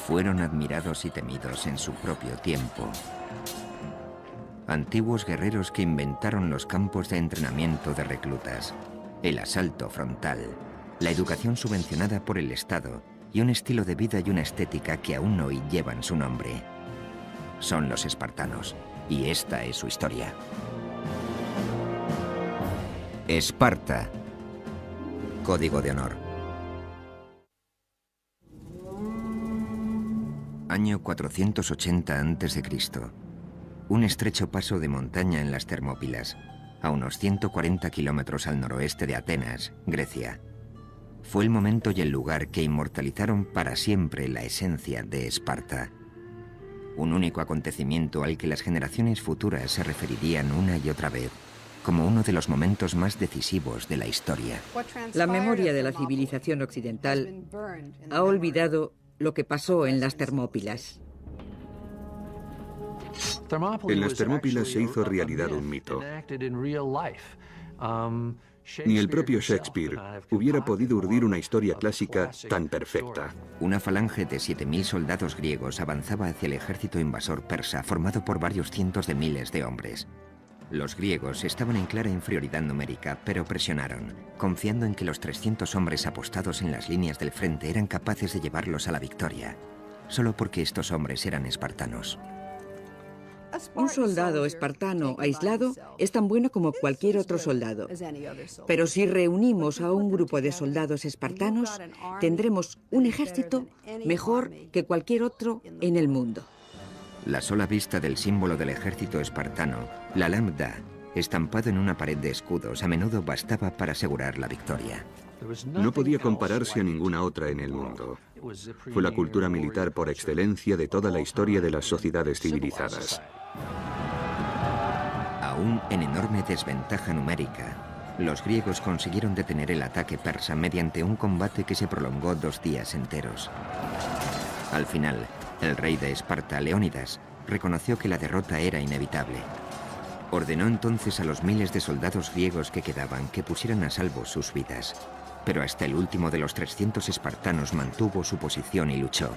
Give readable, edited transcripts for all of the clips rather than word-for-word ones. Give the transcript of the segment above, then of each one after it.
Fueron admirados y temidos en su propio tiempo. Antiguos guerreros que inventaron los campos de entrenamiento de reclutas, el asalto frontal, la educación subvencionada por el Estado y un estilo de vida y una estética que aún hoy llevan su nombre. Son los espartanos, y esta es su historia. Esparta. Código de honor. Año 480 a.C. Un estrecho paso de montaña en las Termópilas, a unos 140 kilómetros al noroeste de Atenas, Grecia. Fue el momento y el lugar que inmortalizaron para siempre la esencia de Esparta. Un único acontecimiento al que las generaciones futuras se referirían una y otra vez como uno de los momentos más decisivos de la historia. La memoria de la civilización occidental ha olvidado lo que pasó en las Termópilas. En las Termópilas se hizo realidad un mito. Ni el propio Shakespeare hubiera podido urdir una historia clásica tan perfecta. Una falange de 7.000 soldados griegos avanzaba hacia el ejército invasor persa, formado por varios cientos de miles de hombres. Los griegos estaban en clara inferioridad numérica, pero presionaron, confiando en que los 300 hombres apostados en las líneas del frente eran capaces de llevarlos a la victoria, solo porque estos hombres eran espartanos. Un soldado espartano aislado es tan bueno como cualquier otro soldado. Pero si reunimos a un grupo de soldados espartanos, tendremos un ejército mejor que cualquier otro en el mundo. La sola vista del símbolo del ejército espartano, la lambda, estampado en una pared de escudos, a menudo bastaba para asegurar la victoria. No podía compararse a ninguna otra en el mundo. Fue la cultura militar por excelencia de toda la historia de las sociedades civilizadas. Aún en enorme desventaja numérica, los griegos consiguieron detener el ataque persa mediante un combate que se prolongó 2 días enteros. Al final, el rey de Esparta, Leónidas, reconoció que la derrota era inevitable. Ordenó entonces a los miles de soldados griegos que quedaban que pusieran a salvo sus vidas. Pero hasta el último de los 300 espartanos mantuvo su posición y luchó.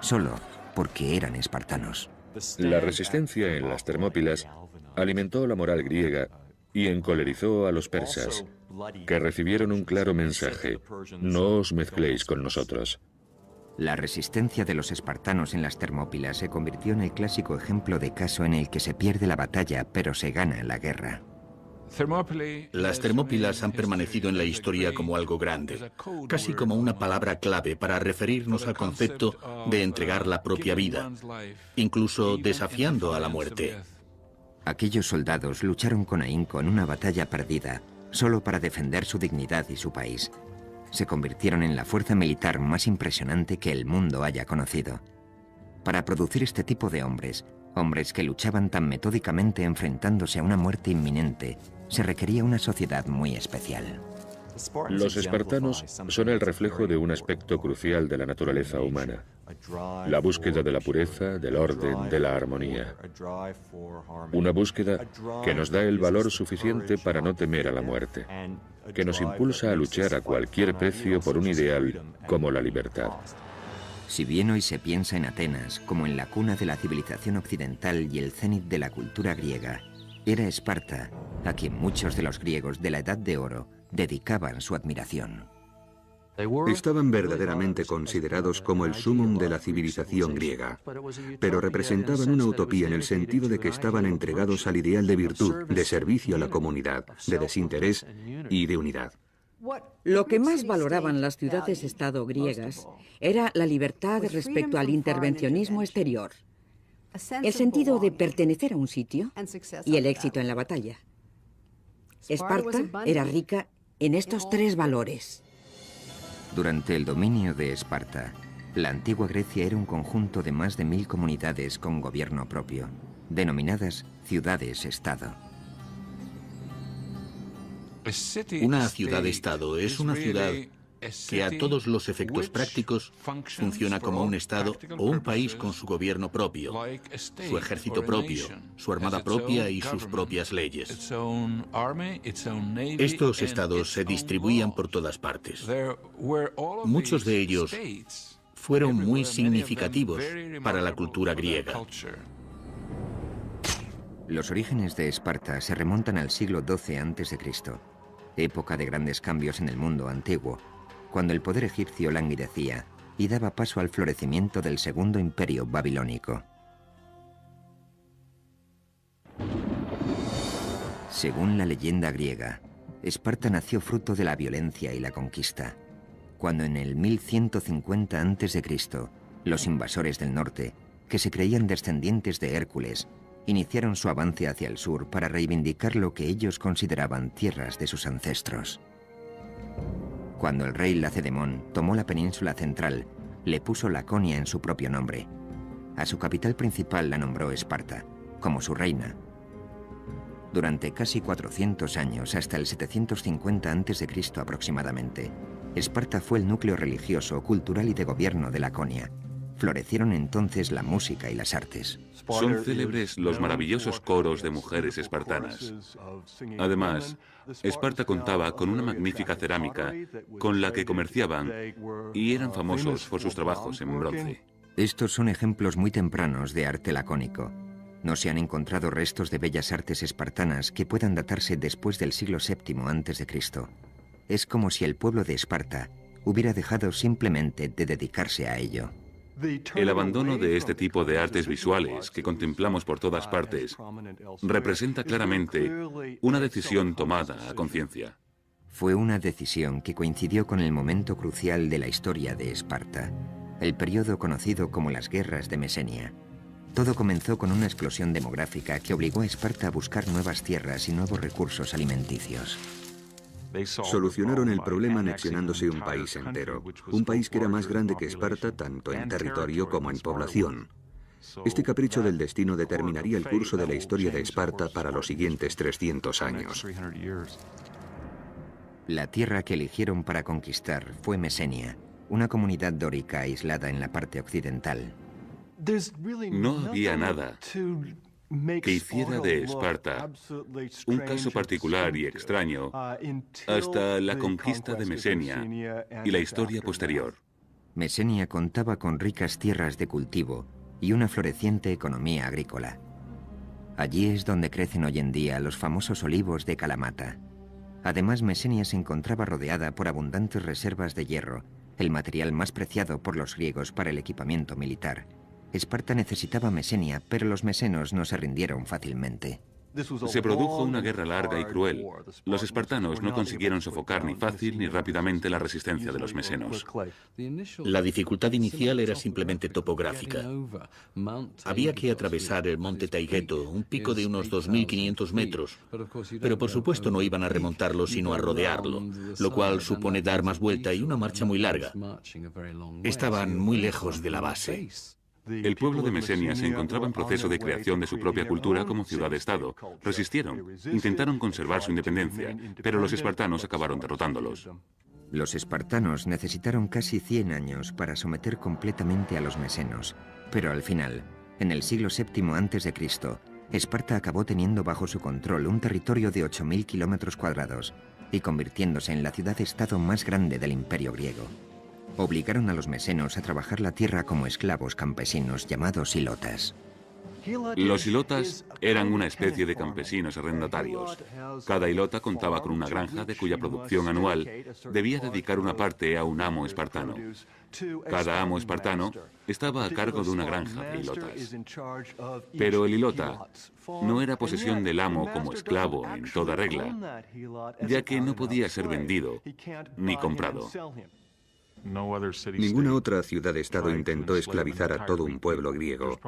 Solo porque eran espartanos. La resistencia en las Termópilas alimentó la moral griega y encolerizó a los persas, que recibieron un claro mensaje: no os mezcléis con nosotros. La resistencia de los espartanos en las Termópilas se convirtió en el clásico ejemplo de caso en el que se pierde la batalla, pero se gana la guerra. Las Termópilas han permanecido en la historia como algo grande, casi como una palabra clave para referirnos al concepto de entregar la propia vida, incluso desafiando a la muerte. Aquellos soldados lucharon con ahínco en una batalla perdida, solo para defender su dignidad y su país. Se convirtieron en la fuerza militar más impresionante que el mundo haya conocido. Para producir este tipo de hombres, hombres que luchaban tan metódicamente enfrentándose a una muerte inminente, se requería una sociedad muy especial. Los espartanos son el reflejo de un aspecto crucial de la naturaleza humana: la búsqueda de la pureza, del orden, de la armonía. Una búsqueda que nos da el valor suficiente para no temer a la muerte, que nos impulsa a luchar a cualquier precio por un ideal como la libertad. Si bien hoy se piensa en Atenas como en la cuna de la civilización occidental y el cénit de la cultura griega, era Esparta a quien muchos de los griegos de la Edad de Oro dedicaban su admiración. Estaban verdaderamente considerados como el sumum de la civilización griega, pero representaban una utopía en el sentido de que estaban entregados al ideal de virtud, de servicio a la comunidad, de desinterés y de unidad. Lo que más valoraban las ciudades-estado griegas era la libertad respecto al intervencionismo exterior, el sentido de pertenecer a un sitio y el éxito en la batalla. Esparta era rica en estos 3 valores. Durante el dominio de Esparta, la antigua Grecia era un conjunto de más de 1000 comunidades con gobierno propio, denominadas ciudades-estado. Una ciudad-estado es una ciudad que a todos los efectos prácticos funciona como un estado o un país con su gobierno propio, su ejército propio, su armada propia y sus propias leyes. Estos estados se distribuían por todas partes. Muchos de ellos fueron muy significativos para la cultura griega. Los orígenes de Esparta se remontan al siglo XII a.C., época de grandes cambios en el mundo antiguo, cuando el poder egipcio languidecía y daba paso al florecimiento del Segundo Imperio Babilónico. Según la leyenda griega, Esparta nació fruto de la violencia y la conquista, cuando en el 1150 a.C., los invasores del norte, que se creían descendientes de Hércules, iniciaron su avance hacia el sur para reivindicar lo que ellos consideraban tierras de sus ancestros. Cuando el rey Lacedemón tomó la península central, le puso Laconia en su propio nombre. A su capital principal la nombró Esparta, como su reina. Durante casi 400 años, hasta el 750 a.C. aproximadamente, Esparta fue el núcleo religioso, cultural y de gobierno de Laconia. Florecieron entonces la música y las artes. Son célebres los maravillosos coros de mujeres espartanas. Además, Esparta contaba con una magnífica cerámica con la que comerciaban y eran famosos por sus trabajos en bronce. Estos son ejemplos muy tempranos de arte lacónico. No se han encontrado restos de bellas artes espartanas que puedan datarse después del siglo VII a.C. Es como si el pueblo de Esparta hubiera dejado simplemente de dedicarse a ello. El abandono de este tipo de artes visuales que contemplamos por todas partes representa claramente una decisión tomada a conciencia. Fue una decisión que coincidió con el momento crucial de la historia de Esparta, el periodo conocido como las Guerras de Mesenia. Todo comenzó con una explosión demográfica que obligó a Esparta a buscar nuevas tierras y nuevos recursos alimenticios. Solucionaron el problema anexionándose un país entero, un país que era más grande que Esparta tanto en territorio como en población. Este capricho del destino determinaría el curso de la historia de Esparta para los siguientes 300 años. La tierra que eligieron para conquistar fue Mesenia, una comunidad dórica aislada en la parte occidental. No había nada que hiciera de Esparta un caso particular y extraño hasta la conquista de Mesenia y la historia posterior. Mesenia contaba con ricas tierras de cultivo y una floreciente economía agrícola. Allí es donde crecen hoy en día los famosos olivos de Kalamata. Además, Mesenia se encontraba rodeada por abundantes reservas de hierro, el material más preciado por los griegos para el equipamiento militar. Esparta necesitaba Mesenia, pero los mesenos no se rindieron fácilmente. Se produjo una guerra larga y cruel. Los espartanos no consiguieron sofocar ni fácil ni rápidamente la resistencia de los mesenos. La dificultad inicial era simplemente topográfica. Había que atravesar el monte Taygeto, un pico de unos 2.500 metros, pero por supuesto no iban a remontarlo sino a rodearlo, lo cual supone dar más vuelta y una marcha muy larga. Estaban muy lejos de la base. El pueblo de Mesenia se encontraba en proceso de creación de su propia cultura como ciudad-estado. Resistieron, intentaron conservar su independencia, pero los espartanos acabaron derrotándolos. Los espartanos necesitaron casi 100 años para someter completamente a los mesenos, pero al final, en el siglo VII a.C., Esparta acabó teniendo bajo su control un territorio de 8.000 kilómetros cuadrados y convirtiéndose en la ciudad-estado más grande del imperio griego. Obligaron a los mesenos a trabajar la tierra como esclavos campesinos llamados hilotas. Los hilotas eran una especie de campesinos arrendatarios. Cada hilota contaba con una granja de cuya producción anual debía dedicar una parte a un amo espartano. Cada amo espartano estaba a cargo de una granja de hilotas. Pero el hilota no era posesión del amo como esclavo en toda regla, ya que no podía ser vendido ni comprado. Ninguna otra ciudad-estado intentó esclavizar a todo un pueblo griego.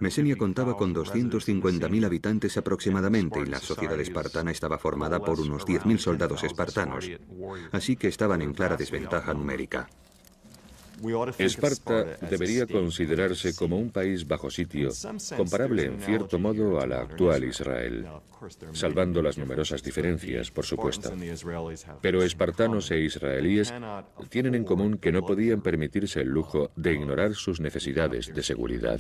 Mesenia contaba con 250.000 habitantes aproximadamente y la sociedad espartana estaba formada por unos 10.000 soldados espartanos, así que estaban en clara desventaja numérica. Esparta debería considerarse como un país bajo sitio, comparable en cierto modo a la actual Israel, salvando las numerosas diferencias, por supuesto. Pero espartanos e israelíes tienen en común que no podían permitirse el lujo de ignorar sus necesidades de seguridad.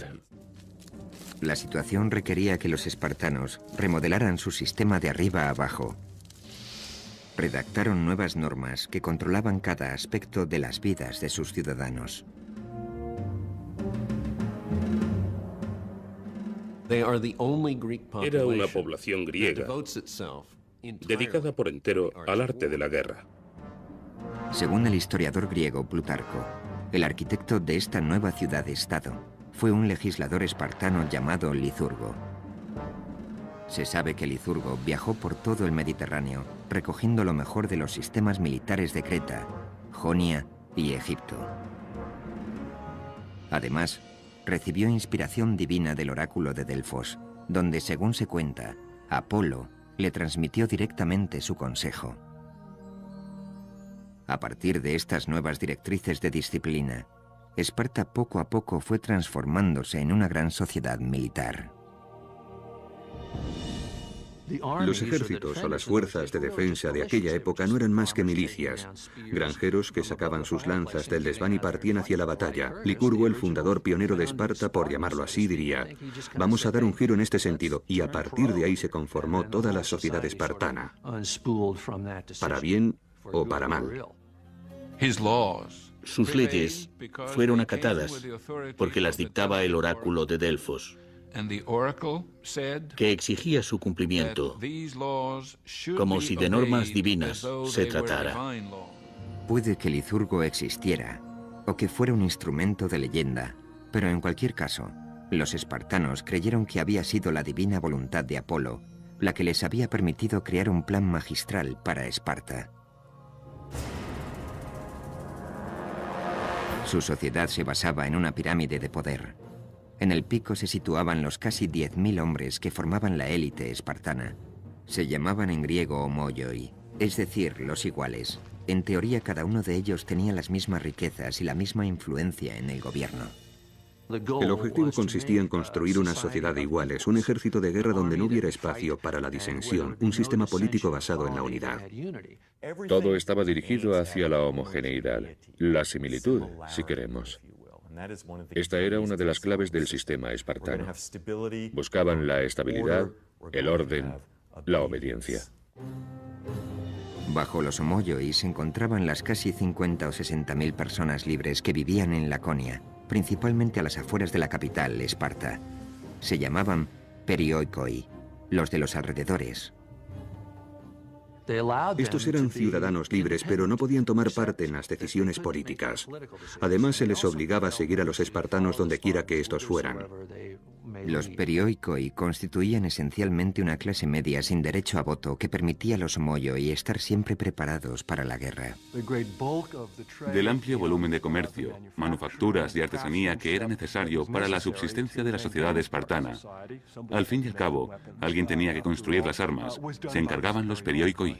La situación requería que los espartanos remodelaran su sistema de arriba a abajo. Redactaron nuevas normas que controlaban cada aspecto de las vidas de sus ciudadanos. Era una población griega dedicada por entero al arte de la guerra. Según el historiador griego Plutarco, el arquitecto de esta nueva ciudad-estado fue un legislador espartano llamado Licurgo. Se sabe que Licurgo viajó por todo el Mediterráneo, recogiendo lo mejor de los sistemas militares de Creta, Jonia y Egipto. Además, recibió inspiración divina del oráculo de Delfos, donde, según se cuenta, Apolo le transmitió directamente su consejo. A partir de estas nuevas directrices de disciplina, Esparta poco a poco fue transformándose en una gran sociedad militar. Los ejércitos o las fuerzas de defensa de aquella época no eran más que milicias, granjeros que sacaban sus lanzas del desván y partían hacia la batalla. Licurgo, el fundador pionero de Esparta, por llamarlo así, diría: vamos a dar un giro en este sentido, y a partir de ahí se conformó toda la sociedad espartana, para bien o para mal. Sus leyes fueron acatadas porque las dictaba el oráculo de Delfos, que exigía su cumplimiento, como si de normas divinas se tratara. Puede que Licurgo existiera, o que fuera un instrumento de leyenda, pero en cualquier caso, los espartanos creyeron que había sido la divina voluntad de Apolo la que les había permitido crear un plan magistral para Esparta. Su sociedad se basaba en una pirámide de poder. En el pico se situaban los casi 10.000 hombres que formaban la élite espartana. Se llamaban en griego homoioi, es decir, los iguales. En teoría, cada uno de ellos tenía las mismas riquezas y la misma influencia en el gobierno. El objetivo consistía en construir una sociedad de iguales, un ejército de guerra donde no hubiera espacio para la disensión, un sistema político basado en la unidad. Todo estaba dirigido hacia la homogeneidad, la similitud, si queremos. Esta era una de las claves del sistema espartano. Buscaban la estabilidad, el orden, la obediencia. Bajo los homoioi se encontraban las casi 50 o 60.000 personas libres que vivían en Laconia, principalmente a las afueras de la capital, Esparta. Se llamaban perioikoi, los de los alrededores. Estos eran ciudadanos libres, pero no podían tomar parte en las decisiones políticas. Además, se les obligaba a seguir a los espartanos donde quiera que estos fueran. Los perioikoi constituían esencialmente una clase media sin derecho a voto que permitía a los homoioi estar siempre preparados para la guerra. Del amplio volumen de comercio, manufacturas y artesanía que era necesario para la subsistencia de la sociedad espartana, al fin y al cabo, alguien tenía que construir las armas. Se encargaban los perioikoi.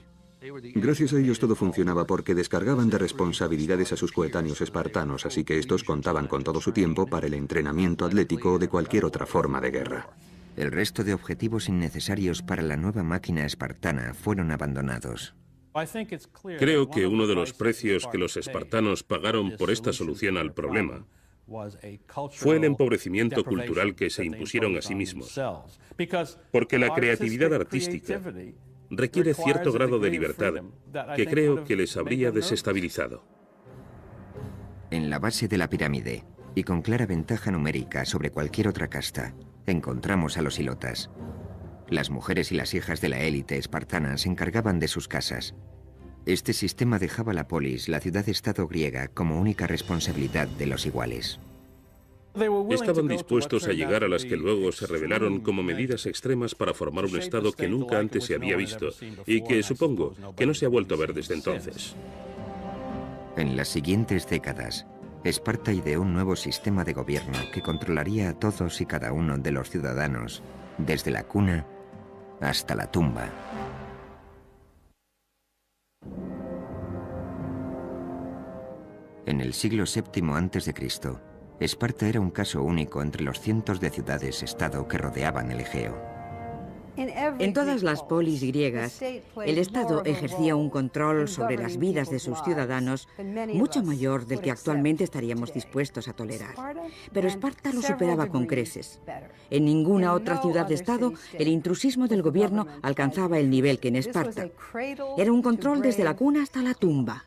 Gracias a ellos todo funcionaba porque descargaban de responsabilidades a sus coetáneos espartanos, así que estos contaban con todo su tiempo para el entrenamiento atlético o de cualquier otra forma de guerra. El resto de objetivos innecesarios para la nueva máquina espartana fueron abandonados. Creo que uno de los precios que los espartanos pagaron por esta solución al problema fue el empobrecimiento cultural que se impusieron a sí mismos, porque la creatividad artística requiere cierto grado de libertad que creo que les habría desestabilizado. En la base de la pirámide, y con clara ventaja numérica sobre cualquier otra casta, encontramos a los hilotas. Las mujeres y las hijas de la élite espartana se encargaban de sus casas. Este sistema dejaba la polis, la ciudad-estado griega, como única responsabilidad de los iguales. Estaban dispuestos a llegar a las que luego se revelaron como medidas extremas para formar un estado que nunca antes se había visto y que supongo que no se ha vuelto a ver desde entonces. En las siguientes décadas, Esparta ideó un nuevo sistema de gobierno que controlaría a todos y cada uno de los ciudadanos, desde la cuna hasta la tumba. En el siglo VII a.C., Esparta era un caso único entre los cientos de ciudades-estado que rodeaban el Egeo. En todas las polis griegas, el Estado ejercía un control sobre las vidas de sus ciudadanos mucho mayor del que actualmente estaríamos dispuestos a tolerar. Pero Esparta lo superaba con creces. En ninguna otra ciudad-estado el intrusismo del gobierno alcanzaba el nivel que en Esparta. Era un control desde la cuna hasta la tumba.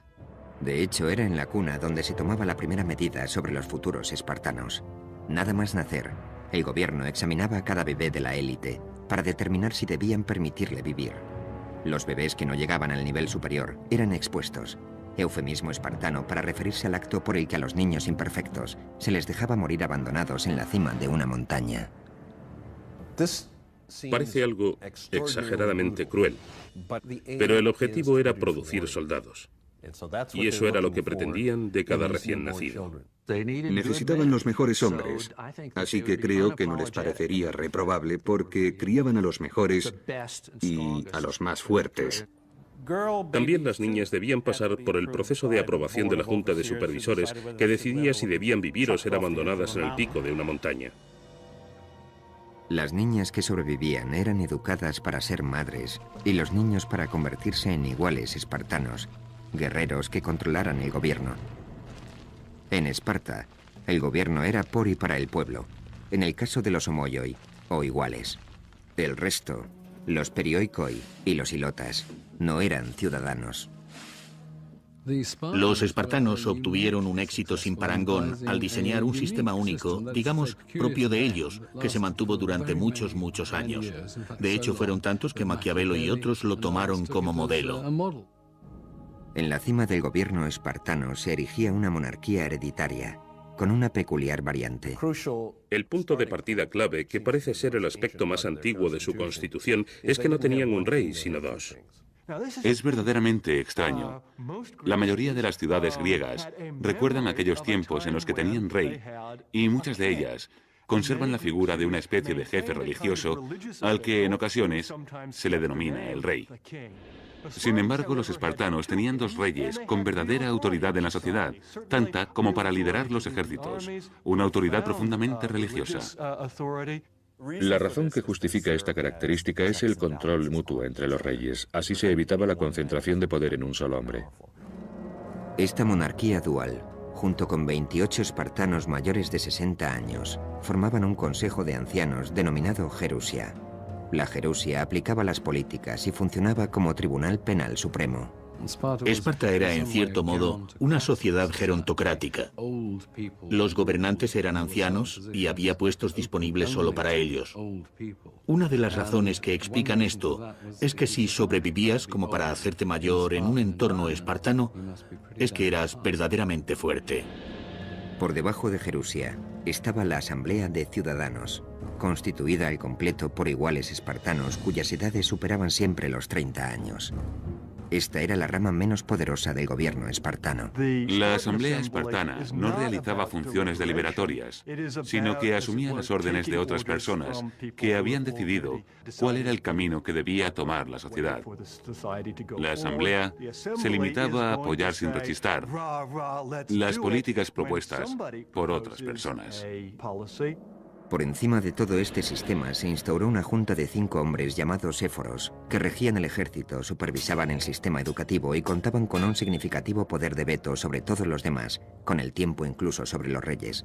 De hecho, era en la cuna donde se tomaba la primera medida sobre los futuros espartanos. Nada más nacer, El gobierno examinaba a cada bebé de la élite para determinar si debían permitirle vivir. Los bebés que no llegaban al nivel superior eran expuestos, eufemismo espartano para referirse al acto por el que a los niños imperfectos se les dejaba morir abandonados en la cima de una montaña. Parece algo exageradamente cruel, pero el objetivo era producir soldados. Y eso era lo que pretendían de cada recién nacido. Necesitaban los mejores hombres, así que creo que no les parecería reprobable porque criaban a los mejores y a los más fuertes. También las niñas debían pasar por el proceso de aprobación de la Junta de Supervisores, que decidía si debían vivir o ser abandonadas en el pico de una montaña. Las niñas que sobrevivían eran educadas para ser madres y los niños para convertirse en iguales espartanos, guerreros que controlaran el gobierno. En Esparta, el gobierno era por y para el pueblo, en el caso de los homoioi, o iguales. El resto, los perioikoi y los ilotas, no eran ciudadanos. Los espartanos obtuvieron un éxito sin parangón al diseñar un sistema único, digamos, propio de ellos, que se mantuvo durante muchos años. De hecho, fueron tantos que Maquiavelo y otros lo tomaron como modelo. En la cima del gobierno espartano se erigía una monarquía hereditaria, con una peculiar variante. El punto de partida clave, que parece ser el aspecto más antiguo de su constitución, es que no tenían un rey, sino dos. Es verdaderamente extraño. La mayoría de las ciudades griegas recuerdan aquellos tiempos en los que tenían rey, y muchas de ellas conservan la figura de una especie de jefe religioso al que en ocasiones se le denomina el rey. Sin embargo, los espartanos tenían dos reyes con verdadera autoridad en la sociedad, tanta como para liderar los ejércitos, una autoridad profundamente religiosa. La razón que justifica esta característica es el control mutuo entre los reyes. Así se evitaba la concentración de poder en un solo hombre. Esta monarquía dual, junto con 28 espartanos mayores de 60 años, formaban un consejo de ancianos denominado Gerusia. La Gerusia aplicaba las políticas y funcionaba como tribunal penal supremo. Esparta era, en cierto modo, una sociedad gerontocrática. Los gobernantes eran ancianos y había puestos disponibles solo para ellos. Una de las razones que explican esto es que si sobrevivías como para hacerte mayor en un entorno espartano, es que eras verdaderamente fuerte. Por debajo de Gerusia estaba la Asamblea de Ciudadanos, constituida al completo por iguales espartanos cuyas edades superaban siempre los 30 años. Esta era la rama menos poderosa del gobierno espartano. La asamblea espartana no realizaba funciones deliberatorias, sino que asumía las órdenes de otras personas que habían decidido cuál era el camino que debía tomar la sociedad. La asamblea se limitaba a apoyar sin rechistar las políticas propuestas por otras personas. Por encima de todo este sistema se instauró una junta de 5 hombres llamados éforos, que regían el ejército, supervisaban el sistema educativo y contaban con un significativo poder de veto sobre todos los demás, con el tiempo incluso sobre los reyes.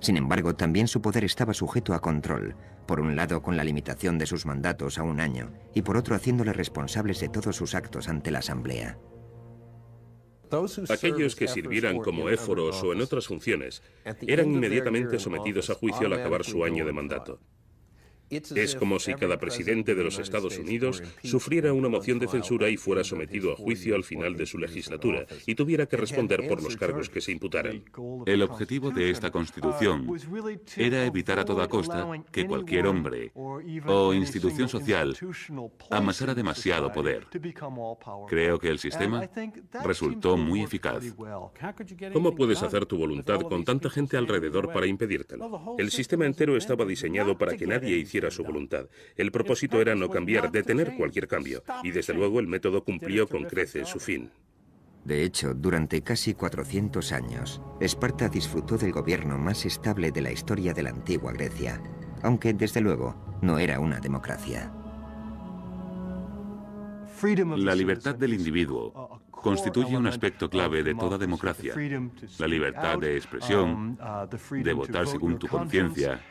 Sin embargo, también su poder estaba sujeto a control, por un lado con la limitación de sus mandatos a 1 año, y por otro haciéndoles responsables de todos sus actos ante la asamblea. Aquellos que sirvieran como éforos o en otras funciones eran inmediatamente sometidos a juicio al acabar su año de mandato. Es como si cada presidente de los Estados Unidos sufriera una moción de censura y fuera sometido a juicio al final de su legislatura y tuviera que responder por los cargos que se imputaran. El objetivo de esta Constitución era evitar a toda costa que cualquier hombre o institución social amasara demasiado poder. Creo que el sistema resultó muy eficaz. ¿Cómo puedes hacer tu voluntad con tanta gente alrededor para impedírtelo? El sistema entero estaba diseñado para que nadie hiciera su voluntad. El propósito era no cambiar, detener cualquier cambio, y desde luego el método cumplió con creces su fin. De hecho, durante casi 400 años, Esparta disfrutó del gobierno más estable de la historia de la antigua Grecia, aunque desde luego no era una democracia. La libertad del individuo constituye un aspecto clave de toda democracia. La libertad de expresión, de votar según tu conciencia.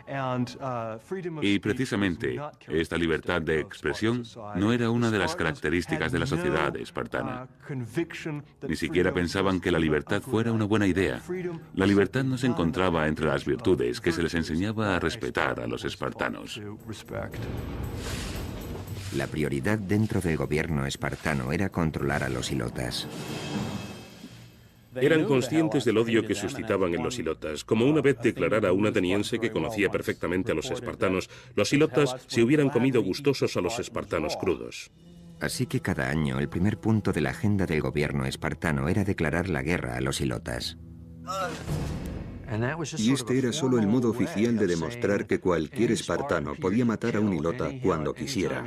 Y precisamente esta libertad de expresión no era una de las características de la sociedad espartana. Ni siquiera pensaban que la libertad fuera una buena idea. La libertad no se encontraba entre las virtudes que se les enseñaba a respetar a los espartanos. La prioridad dentro del gobierno espartano era controlar a los ilotas. Eran conscientes del odio que suscitaban en los ilotas. Como una vez declarara un ateniense que conocía perfectamente a los espartanos, los ilotas se hubieran comido gustosos a los espartanos crudos. Así que cada año el primer punto de la agenda del gobierno espartano era declarar la guerra a los ilotas. Y este era solo el modo oficial de demostrar que cualquier espartano podía matar a un ilota cuando quisiera.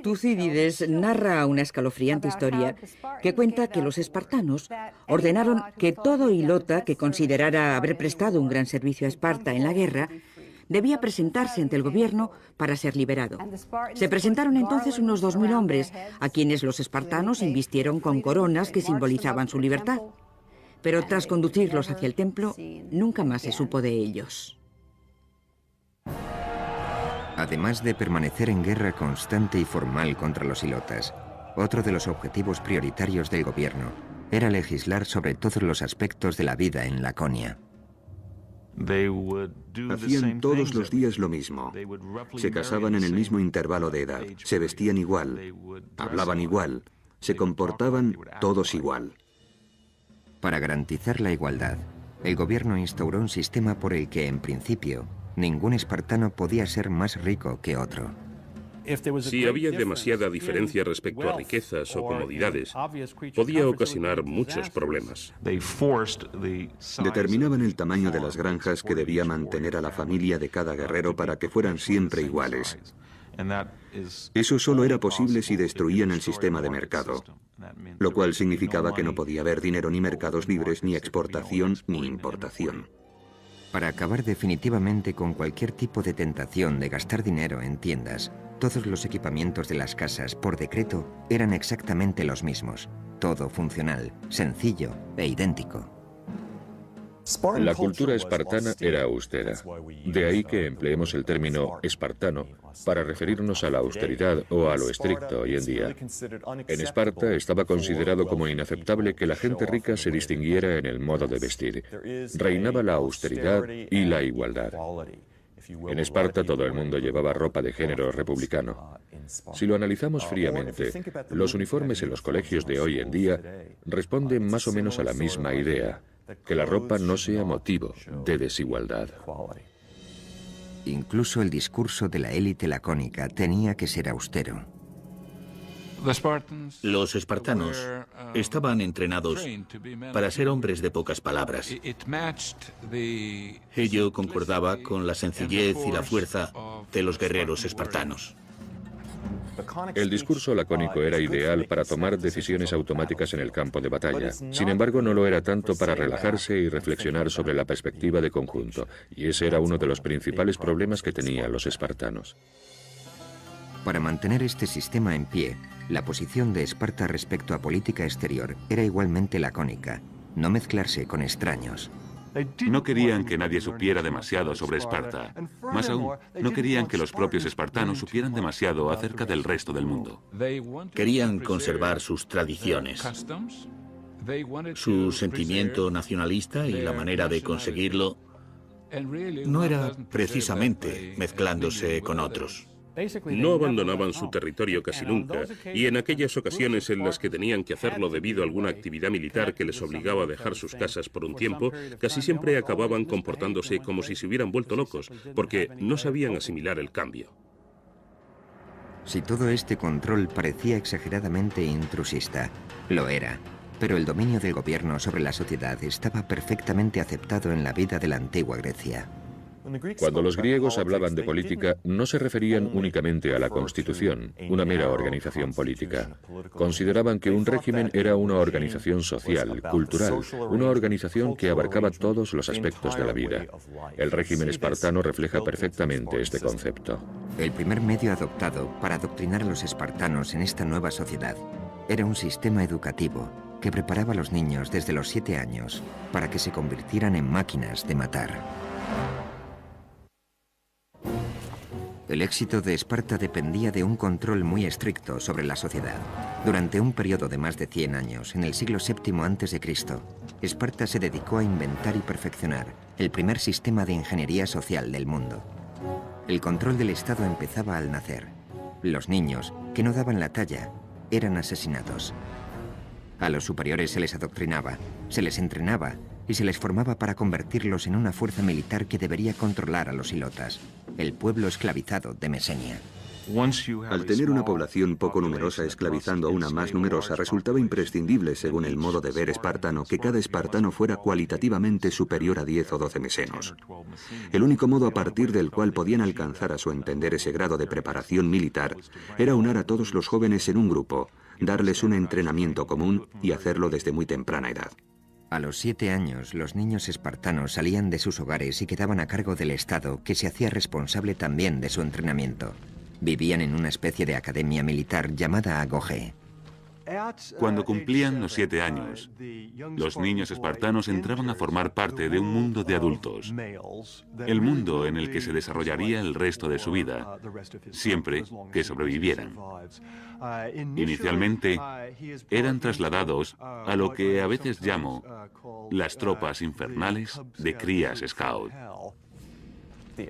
Tucídides narra una escalofriante historia que cuenta que los espartanos ordenaron que todo ilota que considerara haber prestado un gran servicio a Esparta en la guerra debía presentarse ante el gobierno para ser liberado. Se presentaron entonces unos 2000 hombres, a quienes los espartanos invistieron con coronas que simbolizaban su libertad. Pero tras conducirlos hacia el templo, nunca más se supo de ellos. Además de permanecer en guerra constante y formal contra los ilotas, otro de los objetivos prioritarios del gobierno era legislar sobre todos los aspectos de la vida en Laconia. Hacían todos los días lo mismo. Se casaban en el mismo intervalo de edad, se vestían igual, hablaban igual, se comportaban todos igual. Para garantizar la igualdad, el gobierno instauró un sistema por el que, en principio, ningún espartano podía ser más rico que otro. Si había demasiada diferencia respecto a riquezas o comodidades, podía ocasionar muchos problemas. Determinaban el tamaño de las granjas que debía mantener a la familia de cada guerrero para que fueran siempre iguales. Eso solo era posible si destruían el sistema de mercado, lo cual significaba que no podía haber dinero ni mercados libres, ni exportación ni importación. Para acabar definitivamente con cualquier tipo de tentación de gastar dinero en tiendas, todos los equipamientos de las casas, por decreto, eran exactamente los mismos. Todo funcional, sencillo e idéntico. La cultura espartana era austera. De ahí que empleemos el término espartano para referirnos a la austeridad o a lo estricto hoy en día. En Esparta estaba considerado como inaceptable que la gente rica se distinguiera en el modo de vestir. Reinaba la austeridad y la igualdad. En Esparta todo el mundo llevaba ropa de género republicano. Si lo analizamos fríamente, los uniformes en los colegios de hoy en día responden más o menos a la misma idea, que la ropa no sea motivo de desigualdad. Incluso el discurso de la élite lacónica tenía que ser austero. Los espartanos estaban entrenados para ser hombres de pocas palabras. Ello concordaba con la sencillez y la fuerza de los guerreros espartanos. El discurso lacónico era ideal para tomar decisiones automáticas en el campo de batalla. Sin embargo, no lo era tanto para relajarse y reflexionar sobre la perspectiva de conjunto, y ese era uno de los principales problemas que tenían los espartanos. Para mantener este sistema en pie, la posición de Esparta respecto a política exterior era igualmente lacónica: no mezclarse con extraños. No querían que nadie supiera demasiado sobre Esparta. Más aún, no querían que los propios espartanos supieran demasiado acerca del resto del mundo. Querían conservar sus tradiciones, su sentimiento nacionalista, y la manera de conseguirlo no era precisamente mezclándose con otros. No abandonaban su territorio casi nunca, y en aquellas ocasiones en las que tenían que hacerlo debido a alguna actividad militar que les obligaba a dejar sus casas por un tiempo, casi siempre acababan comportándose como si se hubieran vuelto locos, porque no sabían asimilar el cambio. Si todo este control parecía exageradamente intrusista, lo era, pero el dominio del gobierno sobre la sociedad estaba perfectamente aceptado en la vida de la antigua Grecia. Cuando los griegos hablaban de política, no se referían únicamente a la Constitución, una mera organización política. Consideraban que un régimen era una organización social, cultural, una organización que abarcaba todos los aspectos de la vida. El régimen espartano refleja perfectamente este concepto. El primer medio adoptado para adoctrinar a los espartanos en esta nueva sociedad Era un sistema educativo que preparaba a los niños desde los 7 años para que se convirtieran en máquinas de matar. El éxito de Esparta dependía de un control muy estricto sobre la sociedad. Durante un periodo de más de 100 años, en el siglo VII a.C., Esparta se dedicó a inventar y perfeccionar el primer sistema de ingeniería social del mundo. El control del Estado empezaba al nacer. Los niños, que no daban la talla, eran asesinados. A los superiores se les adoctrinaba, se les entrenaba y se les formaba para convertirlos en una fuerza militar que debería controlar a los ilotas, el pueblo esclavizado de Mesenia. Al tener una población poco numerosa esclavizando a una más numerosa, resultaba imprescindible, según el modo de ver espartano, que cada espartano fuera cualitativamente superior a 10 o 12 mesenos. El único modo a partir del cual podían alcanzar a su entender ese grado de preparación militar era unar a todos los jóvenes en un grupo, darles un entrenamiento común y hacerlo desde muy temprana edad. A los 7 años, los niños espartanos salían de sus hogares y quedaban a cargo del Estado, que se hacía responsable también de su entrenamiento. Vivían en una especie de academia militar llamada Agogé. Cuando cumplían los 7 años, los niños espartanos entraban a formar parte de un mundo de adultos, el mundo en el que se desarrollaría el resto de su vida, siempre que sobrevivieran. Inicialmente, eran trasladados a lo que a veces llamo las tropas infernales de crías scout.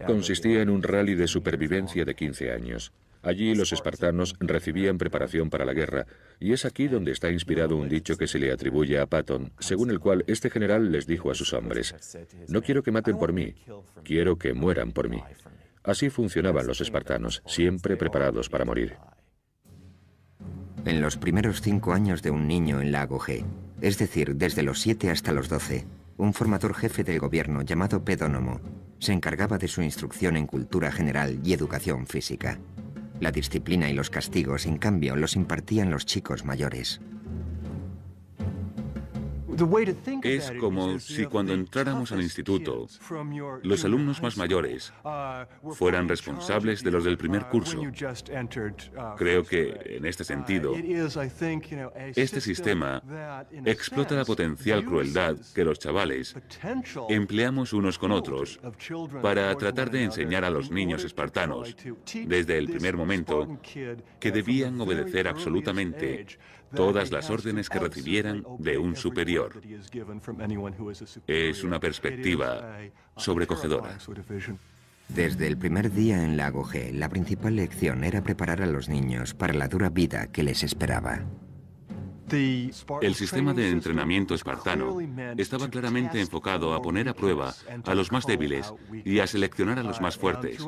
Consistía en un rally de supervivencia de 15 años. Allí los espartanos recibían preparación para la guerra, y es aquí donde está inspirado un dicho que se le atribuye a Patón, según el cual este general les dijo a sus hombres: «No quiero que maten por mí, quiero que mueran por mí». Así funcionaban los espartanos, siempre preparados para morir. En los primeros 5 años de un niño en la Agogé, es decir, desde los 7 hasta los 12, un formador jefe del gobierno llamado Pedónomo se encargaba de su instrucción en cultura general y educación física. La disciplina y los castigos, en cambio, los impartían los chicos mayores. Es como si cuando entráramos al instituto, los alumnos más mayores fueran responsables de los del primer curso. Creo que, en este sentido, este sistema explota la potencial crueldad que los chavales empleamos unos con otros para tratar de enseñar a los niños espartanos, desde el primer momento, que debían obedecer absolutamente todas las órdenes que recibieran de un superior. Es una perspectiva sobrecogedora. Desde el primer día en la Agogé, la principal lección era preparar a los niños para la dura vida que les esperaba. El sistema de entrenamiento espartano estaba claramente enfocado a poner a prueba a los más débiles y a seleccionar a los más fuertes.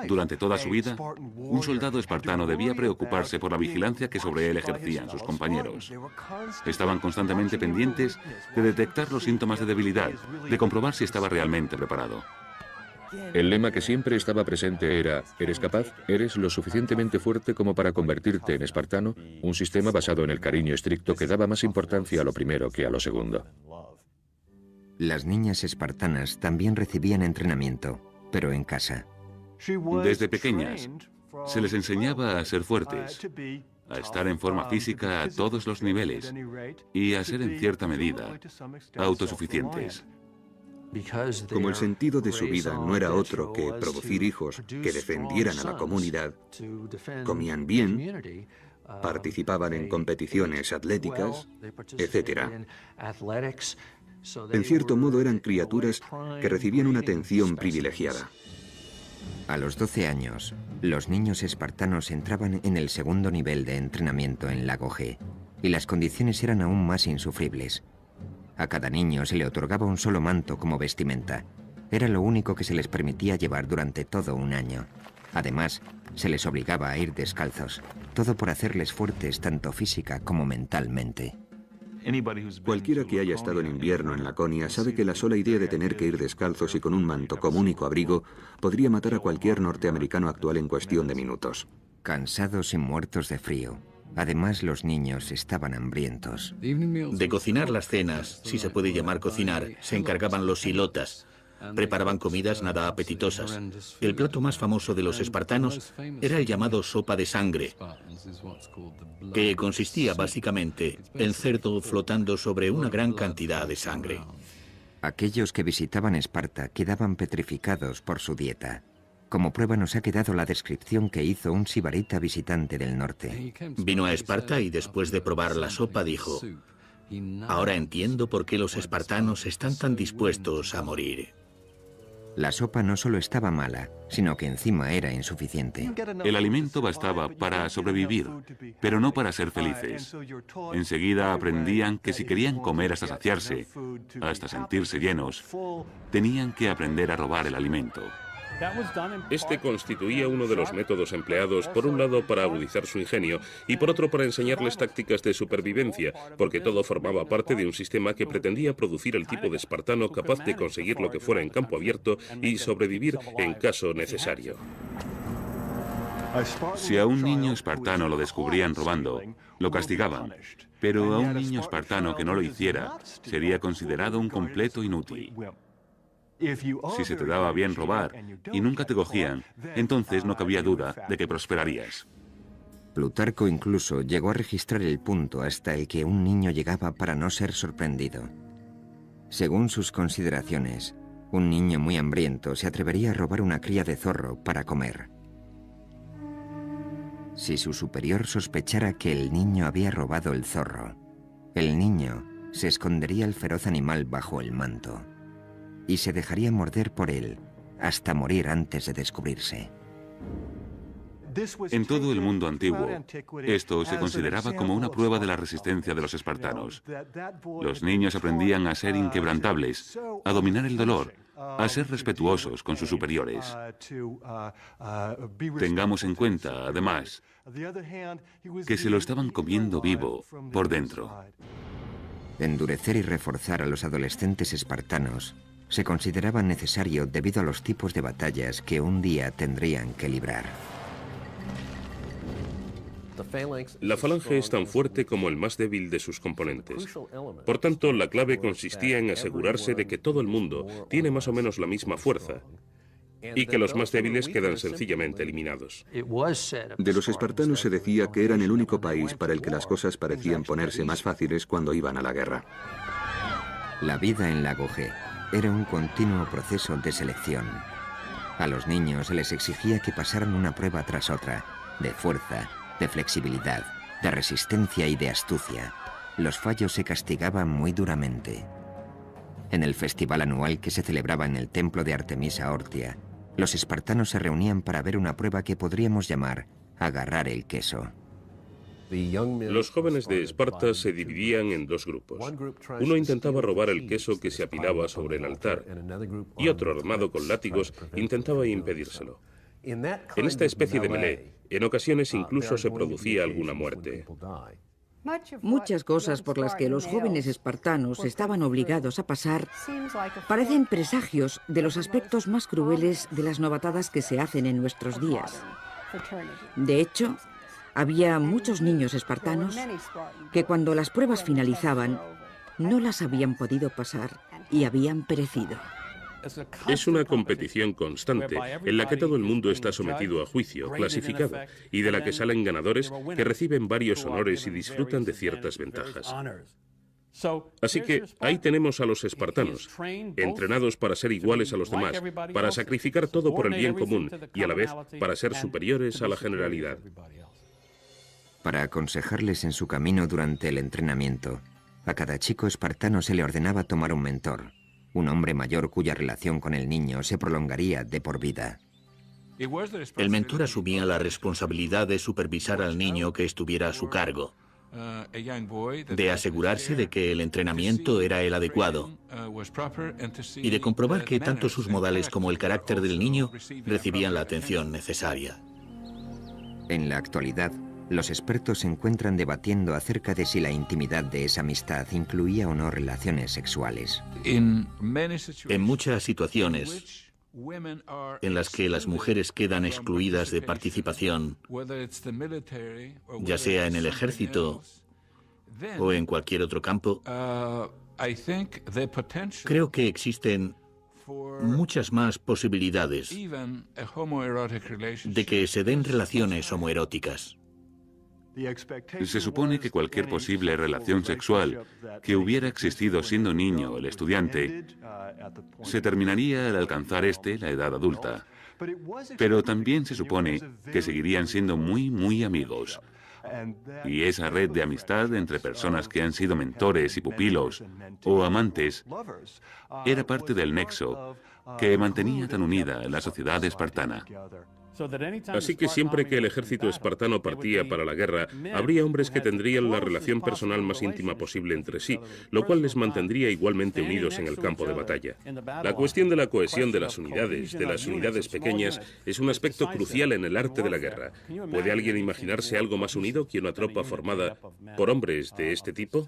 Durante toda su vida, un soldado espartano debía preocuparse por la vigilancia que sobre él ejercían sus compañeros. Estaban constantemente pendientes de detectar los síntomas de debilidad, de comprobar si estaba realmente preparado. El lema que siempre estaba presente era: ¿eres capaz? ¿Eres lo suficientemente fuerte como para convertirte en espartano? Un sistema basado en el cariño estricto que daba más importancia a lo primero que a lo segundo. Las niñas espartanas también recibían entrenamiento, pero en casa. Desde pequeñas, se les enseñaba a ser fuertes, a estar en forma física a todos los niveles y a ser, en cierta medida, autosuficientes. Como el sentido de su vida no era otro que producir hijos que defendieran a la comunidad, comían bien, participaban en competiciones atléticas, etc. En cierto modo eran criaturas que recibían una atención privilegiada. A los 12 años, los niños espartanos entraban en el segundo nivel de entrenamiento en la Agogé, y las condiciones eran aún más insufribles. A cada niño se le otorgaba un solo manto como vestimenta. Era lo único que se les permitía llevar durante todo un año. Además, se les obligaba a ir descalzos, todo por hacerles fuertes tanto física como mentalmente. Cualquiera que haya estado en invierno en Laconia sabe que la sola idea de tener que ir descalzos y con un manto como único abrigo podría matar a cualquier norteamericano actual en cuestión de minutos. Cansados y muertos de frío. Además, los niños estaban hambrientos. De cocinar las cenas, si se puede llamar cocinar, se encargaban los ilotas. Preparaban comidas nada apetitosas. El plato más famoso de los espartanos era el llamado sopa de sangre, que consistía básicamente en cerdo flotando sobre una gran cantidad de sangre. Aquellos que visitaban Esparta quedaban petrificados por su dieta. Como prueba nos ha quedado la descripción que hizo un sibarita visitante del norte. Vino a Esparta y después de probar la sopa dijo: ahora entiendo por qué los espartanos están tan dispuestos a morir. La sopa no solo estaba mala, sino que encima era insuficiente. El alimento bastaba para sobrevivir, pero no para ser felices. Enseguida aprendían que si querían comer hasta saciarse, hasta sentirse llenos, tenían que aprender a robar el alimento. Este constituía uno de los métodos empleados, por un lado para agudizar su ingenio y por otro para enseñarles tácticas de supervivencia, porque todo formaba parte de un sistema que pretendía producir el tipo de espartano capaz de conseguir lo que fuera en campo abierto y sobrevivir en caso necesario. Si a un niño espartano lo descubrían robando, lo castigaban, pero a un niño espartano que no lo hiciera sería considerado un completo inútil. Si se te daba bien robar y nunca te cogían, entonces no cabía duda de que prosperarías. Plutarco incluso llegó a registrar el punto hasta el que un niño llegaba para no ser sorprendido. Según sus consideraciones, un niño muy hambriento se atrevería a robar una cría de zorro para comer. Si su superior sospechara que el niño había robado el zorro, el niño se escondería el feroz animal bajo el manto y se dejaría morder por él hasta morir antes de descubrirse. En todo el mundo antiguo, esto se consideraba como una prueba de la resistencia de los espartanos. Los niños aprendían a ser inquebrantables, a dominar el dolor, a ser respetuosos con sus superiores. Tengamos en cuenta, además, que se lo estaban comiendo vivo por dentro. Endurecer y reforzar a los adolescentes espartanos se consideraba necesario debido a los tipos de batallas que un día tendrían que librar. La falange es tan fuerte como el más débil de sus componentes. Por tanto, la clave consistía en asegurarse de que todo el mundo tiene más o menos la misma fuerza y que los más débiles quedan sencillamente eliminados. De los espartanos se decía que eran el único país para el que las cosas parecían ponerse más fáciles cuando iban a la guerra. La vida en Lago G era un continuo proceso de selección. A los niños se les exigía que pasaran una prueba tras otra, de fuerza, de flexibilidad, de resistencia y de astucia. Los fallos se castigaban muy duramente. En el festival anual que se celebraba en el templo de Artemisa Ortia, los espartanos se reunían para ver una prueba que podríamos llamar agarrar el queso. Los jóvenes de Esparta se dividían en dos grupos. Uno intentaba robar el queso que se apilaba sobre el altar y otro, armado con látigos, intentaba impedírselo. En esta especie de melee, en ocasiones incluso se producía alguna muerte. Muchas cosas por las que los jóvenes espartanos estaban obligados a pasar parecen presagios de los aspectos más crueles de las novatadas que se hacen en nuestros días. De hecho, había muchos niños espartanos que cuando las pruebas finalizaban no las habían podido pasar y habían perecido. Es una competición constante en la que todo el mundo está sometido a juicio, clasificado, y de la que salen ganadores que reciben varios honores y disfrutan de ciertas ventajas. Así que ahí tenemos a los espartanos, entrenados para ser iguales a los demás, para sacrificar todo por el bien común y a la vez para ser superiores a la generalidad. Para aconsejarles en su camino durante el entrenamiento, a cada chico espartano se le ordenaba tomar un mentor, un hombre mayor cuya relación con el niño se prolongaría de por vida. El mentor asumía la responsabilidad de supervisar al niño que estuviera a su cargo, de asegurarse de que el entrenamiento era el adecuado y de comprobar que tanto sus modales como el carácter del niño recibían la atención necesaria. En la actualidad, los expertos se encuentran debatiendo acerca de si la intimidad de esa amistad incluía o no relaciones sexuales. En muchas situaciones en las que las mujeres quedan excluidas de participación, ya sea en el ejército o en cualquier otro campo, creo que existen muchas más posibilidades de que se den relaciones homoeróticas. Se supone que cualquier posible relación sexual que hubiera existido siendo niño el estudiante se terminaría al alcanzar la edad adulta. Pero también se supone que seguirían siendo muy amigos. Y esa red de amistad entre personas que han sido mentores y pupilos o amantes era parte del nexo que mantenía tan unida la sociedad espartana. Así que siempre que el ejército espartano partía para la guerra, habría hombres que tendrían la relación personal más íntima posible entre sí, lo cual les mantendría igualmente unidos en el campo de batalla. La cuestión de la cohesión de las unidades pequeñas, es un aspecto crucial en el arte de la guerra. ¿Puede alguien imaginarse algo más unido que una tropa formada por hombres de este tipo?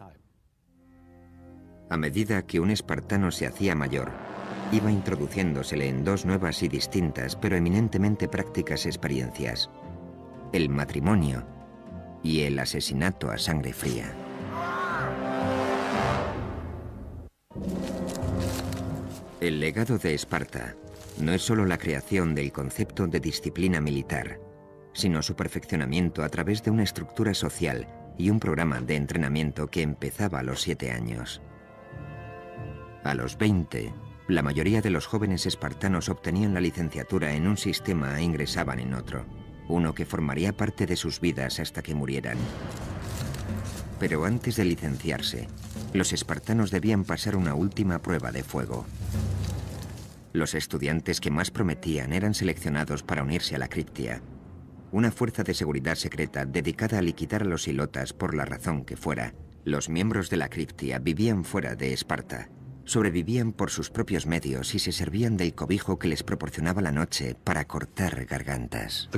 A medida que un espartano se hacía mayor, iba introduciéndosele en dos nuevas y distintas, pero eminentemente prácticas experiencias: el matrimonio y el asesinato a sangre fría. El legado de Esparta no es solo la creación del concepto de disciplina militar, sino su perfeccionamiento a través de una estructura social y un programa de entrenamiento que empezaba a los 7 años. A los 20, la mayoría de los jóvenes espartanos obtenían la licenciatura en un sistema e ingresaban en otro, uno que formaría parte de sus vidas hasta que murieran. Pero antes de licenciarse, los espartanos debían pasar una última prueba de fuego. Los estudiantes que más prometían eran seleccionados para unirse a la Criptia, una fuerza de seguridad secreta dedicada a liquidar a los ilotas por la razón que fuera. Los miembros de la Criptia vivían fuera de Esparta. Sobrevivían por sus propios medios y se servían del cobijo que les proporcionaba la noche para cortar gargantas.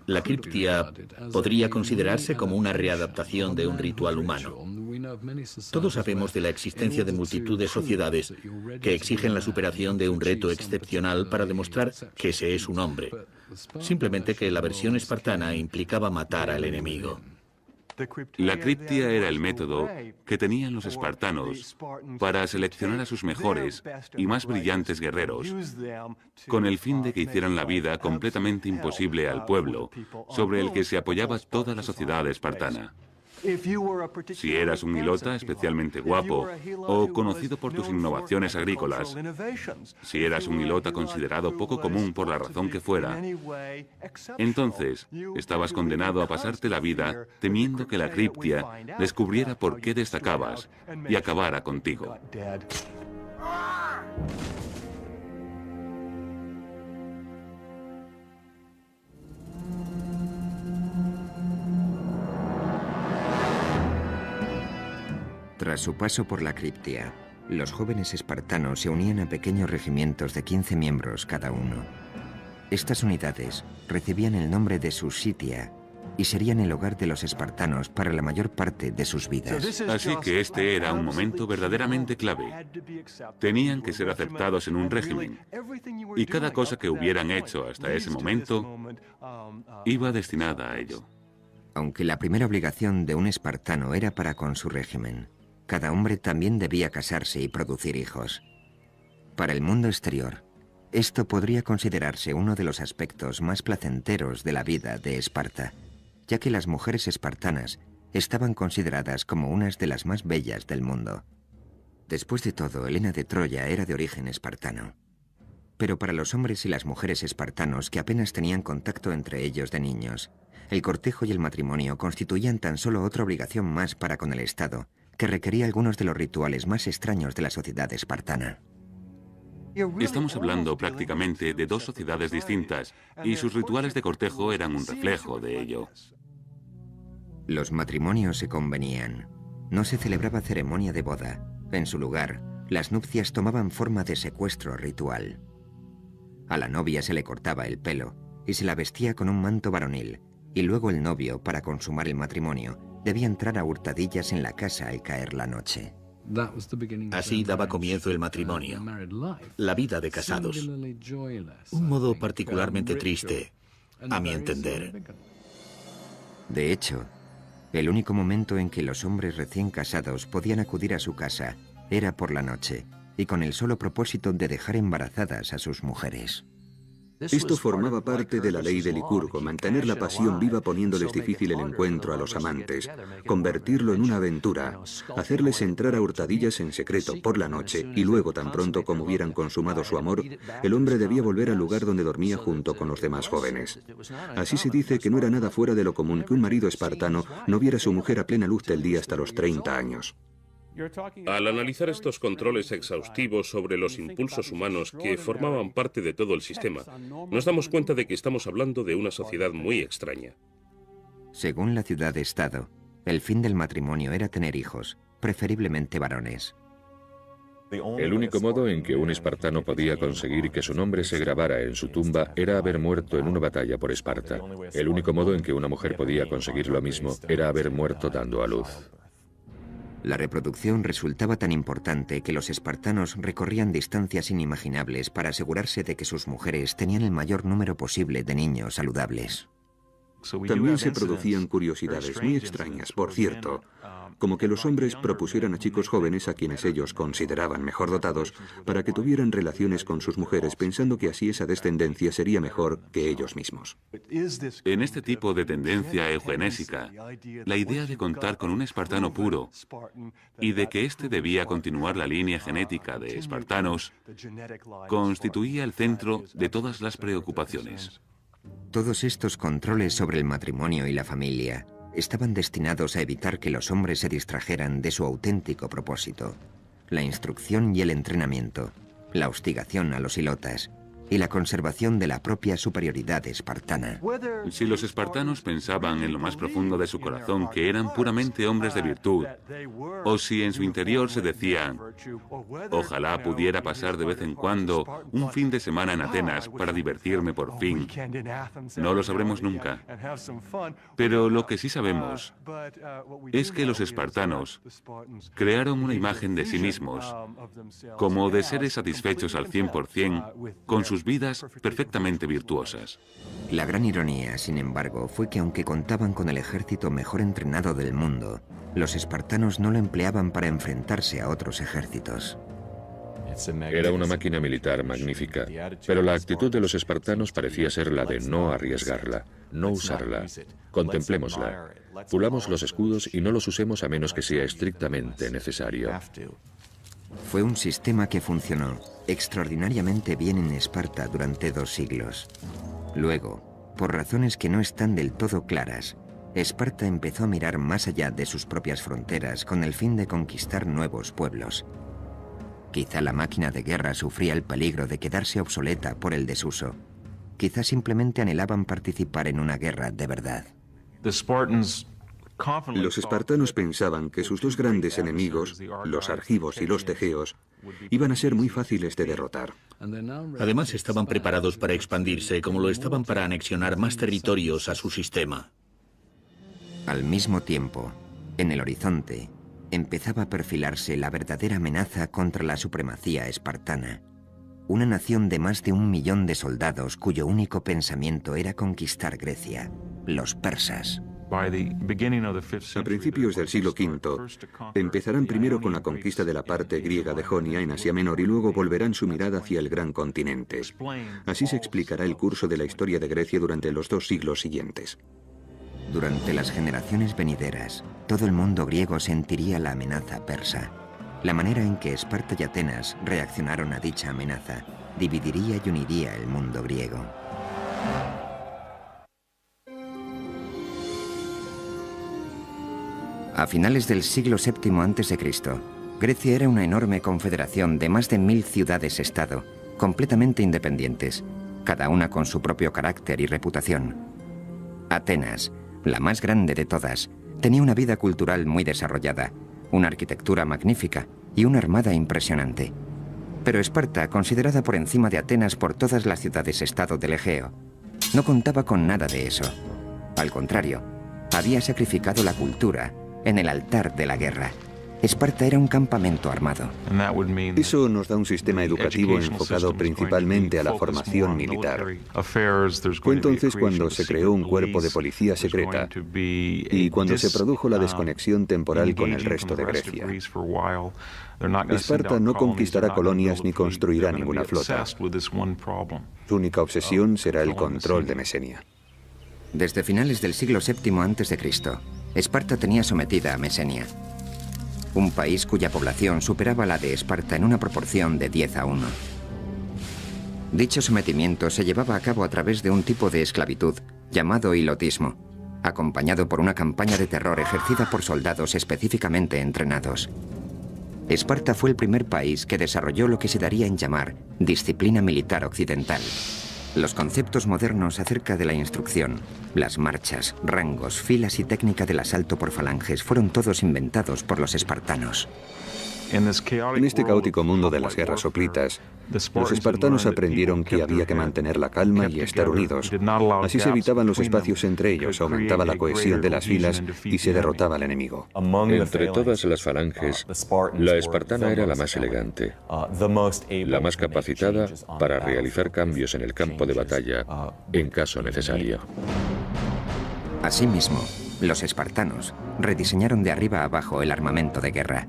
La Criptia podría considerarse como una readaptación de un ritual humano. Todos sabemos de la existencia de multitud de sociedades que exigen la superación de un reto excepcional para demostrar que se es un hombre. Simplemente que la versión espartana implicaba matar al enemigo. La Criptia era el método que tenían los espartanos para seleccionar a sus mejores y más brillantes guerreros, con el fin de que hicieran la vida completamente imposible al pueblo, sobre el que se apoyaba toda la sociedad espartana. Si eras un hilota especialmente guapo o conocido por tus innovaciones agrícolas, si eras un hilota considerado poco común por la razón que fuera, entonces estabas condenado a pasarte la vida temiendo que la Criptia descubriera por qué destacabas y acabara contigo. Tras su paso por la Criptia, los jóvenes espartanos se unían a pequeños regimientos de 15 miembros cada uno. Estas unidades recibían el nombre de Susitia y serían el hogar de los espartanos para la mayor parte de sus vidas. Así que este era un momento verdaderamente clave. Tenían que ser aceptados en un régimen, y cada cosa que hubieran hecho hasta ese momento iba destinada a ello. Aunque la primera obligación de un espartano era para con su régimen, cada hombre también debía casarse y producir hijos. Para el mundo exterior, esto podría considerarse uno de los aspectos más placenteros de la vida de Esparta, ya que las mujeres espartanas estaban consideradas como unas de las más bellas del mundo. Después de todo, Helena de Troya era de origen espartano. Pero para los hombres y las mujeres espartanos que apenas tenían contacto entre ellos de niños, el cortejo y el matrimonio constituían tan solo otra obligación más para con el Estado, que requería algunos de los rituales más extraños de la sociedad espartana. Estamos hablando prácticamente de dos sociedades distintas, y sus rituales de cortejo eran un reflejo de ello. Los matrimonios se convenían. No se celebraba ceremonia de boda. En su lugar, las nupcias tomaban forma de secuestro ritual. A la novia se le cortaba el pelo y se la vestía con un manto varonil, y luego el novio, para consumar el matrimonio, debía entrar a hurtadillas en la casa al caer la noche. Así daba comienzo el matrimonio, la vida de casados. Un modo particularmente triste, a mi entender. De hecho, el único momento en que los hombres recién casados podían acudir a su casa era por la noche, y con el solo propósito de dejar embarazadas a sus mujeres. Esto formaba parte de la ley de Licurgo, mantener la pasión viva poniéndoles difícil el encuentro a los amantes, convertirlo en una aventura, hacerles entrar a hurtadillas en secreto por la noche y luego, tan pronto como hubieran consumado su amor, el hombre debía volver al lugar donde dormía junto con los demás jóvenes. Así se dice que no era nada fuera de lo común que un marido espartano no viera a su mujer a plena luz del día hasta los 30 años. Al analizar estos controles exhaustivos sobre los impulsos humanos que formaban parte de todo el sistema, nos damos cuenta de que estamos hablando de una sociedad muy extraña. Según la ciudad-estado, el fin del matrimonio era tener hijos, preferiblemente varones. El único modo en que un espartano podía conseguir que su nombre se grabara en su tumba era haber muerto en una batalla por Esparta. El único modo en que una mujer podía conseguir lo mismo era haber muerto dando a luz. La reproducción resultaba tan importante que los espartanos recorrían distancias inimaginables para asegurarse de que sus mujeres tenían el mayor número posible de niños saludables. También se producían curiosidades muy extrañas, por cierto, como que los hombres propusieran a chicos jóvenes a quienes ellos consideraban mejor dotados para que tuvieran relaciones con sus mujeres pensando que así esa descendencia sería mejor que ellos mismos. En este tipo de tendencia eugenésica, la idea de contar con un espartano puro y de que éste debía continuar la línea genética de espartanos constituía el centro de todas las preocupaciones. Todos estos controles sobre el matrimonio y la familia estaban destinados a evitar que los hombres se distrajeran de su auténtico propósito: la instrucción y el entrenamiento, la hostigación a los hilotas y la conservación de la propia superioridad espartana. Si los espartanos pensaban en lo más profundo de su corazón que eran puramente hombres de virtud, o si en su interior se decían, ojalá pudiera pasar de vez en cuando un fin de semana en Atenas para divertirme por fin, no lo sabremos nunca. Pero lo que sí sabemos es que los espartanos crearon una imagen de sí mismos como de seres satisfechos al 100% con sus vidas perfectamente virtuosas. La gran ironía, sin embargo, fue que aunque contaban con el ejército mejor entrenado del mundo, los espartanos no lo empleaban para enfrentarse a otros ejércitos. Era una máquina militar magnífica, pero la actitud de los espartanos parecía ser la de no arriesgarla, no usarla. Contemplémosla. Pulamos los escudos y no los usemos a menos que sea estrictamente necesario. Fue un sistema que funcionó extraordinariamente bien en Esparta durante 2 siglos. Luego, por razones que no están del todo claras, Esparta empezó a mirar más allá de sus propias fronteras con el fin de conquistar nuevos pueblos. Quizá la máquina de guerra sufría el peligro de quedarse obsoleta por el desuso. Quizá simplemente anhelaban participar en una guerra de verdad. Los espartanos pensaban que sus dos grandes enemigos, los argivos y los tegeos, iban a ser muy fáciles de derrotar. Además, estaban preparados para expandirse, como lo estaban para anexionar más territorios a su sistema. Al mismo tiempo, en el horizonte, empezaba a perfilarse la verdadera amenaza contra la supremacía espartana. Una nación de más de 1 millón de soldados cuyo único pensamiento era conquistar Grecia, los persas. A principios del siglo V, empezarán primero con la conquista de la parte griega de Jonia en Asia Menor y luego volverán su mirada hacia el gran continente. Así se explicará el curso de la historia de Grecia durante los 2 siglos siguientes. Durante las generaciones venideras, todo el mundo griego sentiría la amenaza persa. La manera en que Esparta y Atenas reaccionaron a dicha amenaza dividiría y uniría el mundo griego. A finales del siglo VII a.C., Grecia era una enorme confederación de más de 1000 ciudades-estado, completamente independientes, cada una con su propio carácter y reputación. Atenas, la más grande de todas, tenía una vida cultural muy desarrollada, una arquitectura magnífica y una armada impresionante. Pero Esparta, considerada por encima de Atenas por todas las ciudades-estado del Egeo, no contaba con nada de eso. Al contrario, había sacrificado la cultura en el altar de la guerra. Esparta era un campamento armado. Eso nos da un sistema educativo enfocado principalmente a la formación militar. Fue entonces cuando se creó un cuerpo de policía secreta y cuando se produjo la desconexión temporal con el resto de Grecia. Esparta no conquistará colonias ni construirá ninguna flota. Su única obsesión será el control de Mesenia. Desde finales del siglo VII a.C., Esparta tenía sometida a Mesenia, un país cuya población superaba la de Esparta en una proporción de 10:1. Dicho sometimiento se llevaba a cabo a través de un tipo de esclavitud llamado hilotismo, acompañado por una campaña de terror ejercida por soldados específicamente entrenados. Esparta fue el primer país que desarrolló lo que se daría en llamar disciplina militar occidental. Los conceptos modernos acerca de la instrucción, las marchas, rangos, filas y técnica del asalto por falanges fueron todos inventados por los espartanos. En este caótico mundo de las guerras hoplitas, los espartanos aprendieron que había que mantener la calma y estar unidos. Así se evitaban los espacios entre ellos, aumentaba la cohesión de las filas y se derrotaba al enemigo. Entre todas las falanges, la espartana era la más elegante, la más capacitada para realizar cambios en el campo de batalla en caso necesario. Asimismo, los espartanos rediseñaron de arriba a abajo el armamento de guerra.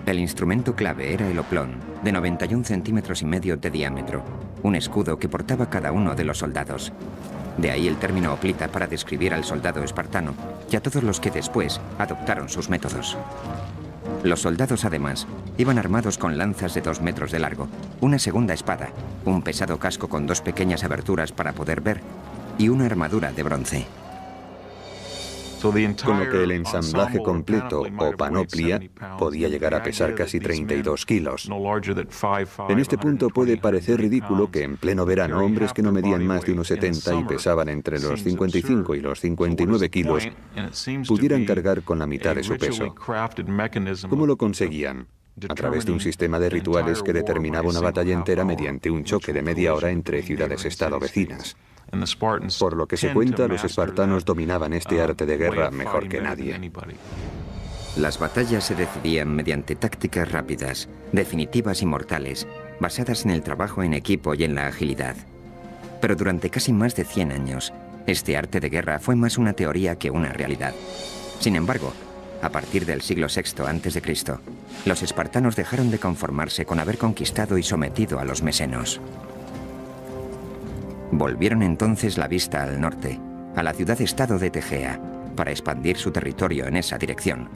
El instrumento clave era el oplón, de 91,5 centímetros de diámetro, un escudo que portaba cada uno de los soldados. De ahí el término hoplita para describir al soldado espartano y a todos los que después adoptaron sus métodos. Los soldados, además, iban armados con lanzas de 2 metros de largo, una segunda espada, un pesado casco con 2 pequeñas aberturas para poder ver y una armadura de bronce. Con lo que el ensamblaje completo, o panoplia, podía llegar a pesar casi 32 kilos. En este punto puede parecer ridículo que en pleno verano hombres que no medían más de unos 70 y pesaban entre los 55 y los 59 kilos pudieran cargar con la mitad de su peso. ¿Cómo lo conseguían? A través de un sistema de rituales que determinaba una batalla entera mediante un choque de media hora entre ciudades-estado vecinas. Por lo que se cuenta, los espartanos dominaban este arte de guerra mejor que nadie. Las batallas se decidían mediante tácticas rápidas, definitivas y mortales, basadas en el trabajo en equipo y en la agilidad. Pero durante casi más de 100 años, este arte de guerra fue más una teoría que una realidad. Sin embargo, a partir del siglo VI a.C., los espartanos dejaron de conformarse con haber conquistado y sometido a los mesenos. Volvieron entonces la vista al norte, a la ciudad-estado de Tegea, para expandir su territorio en esa dirección.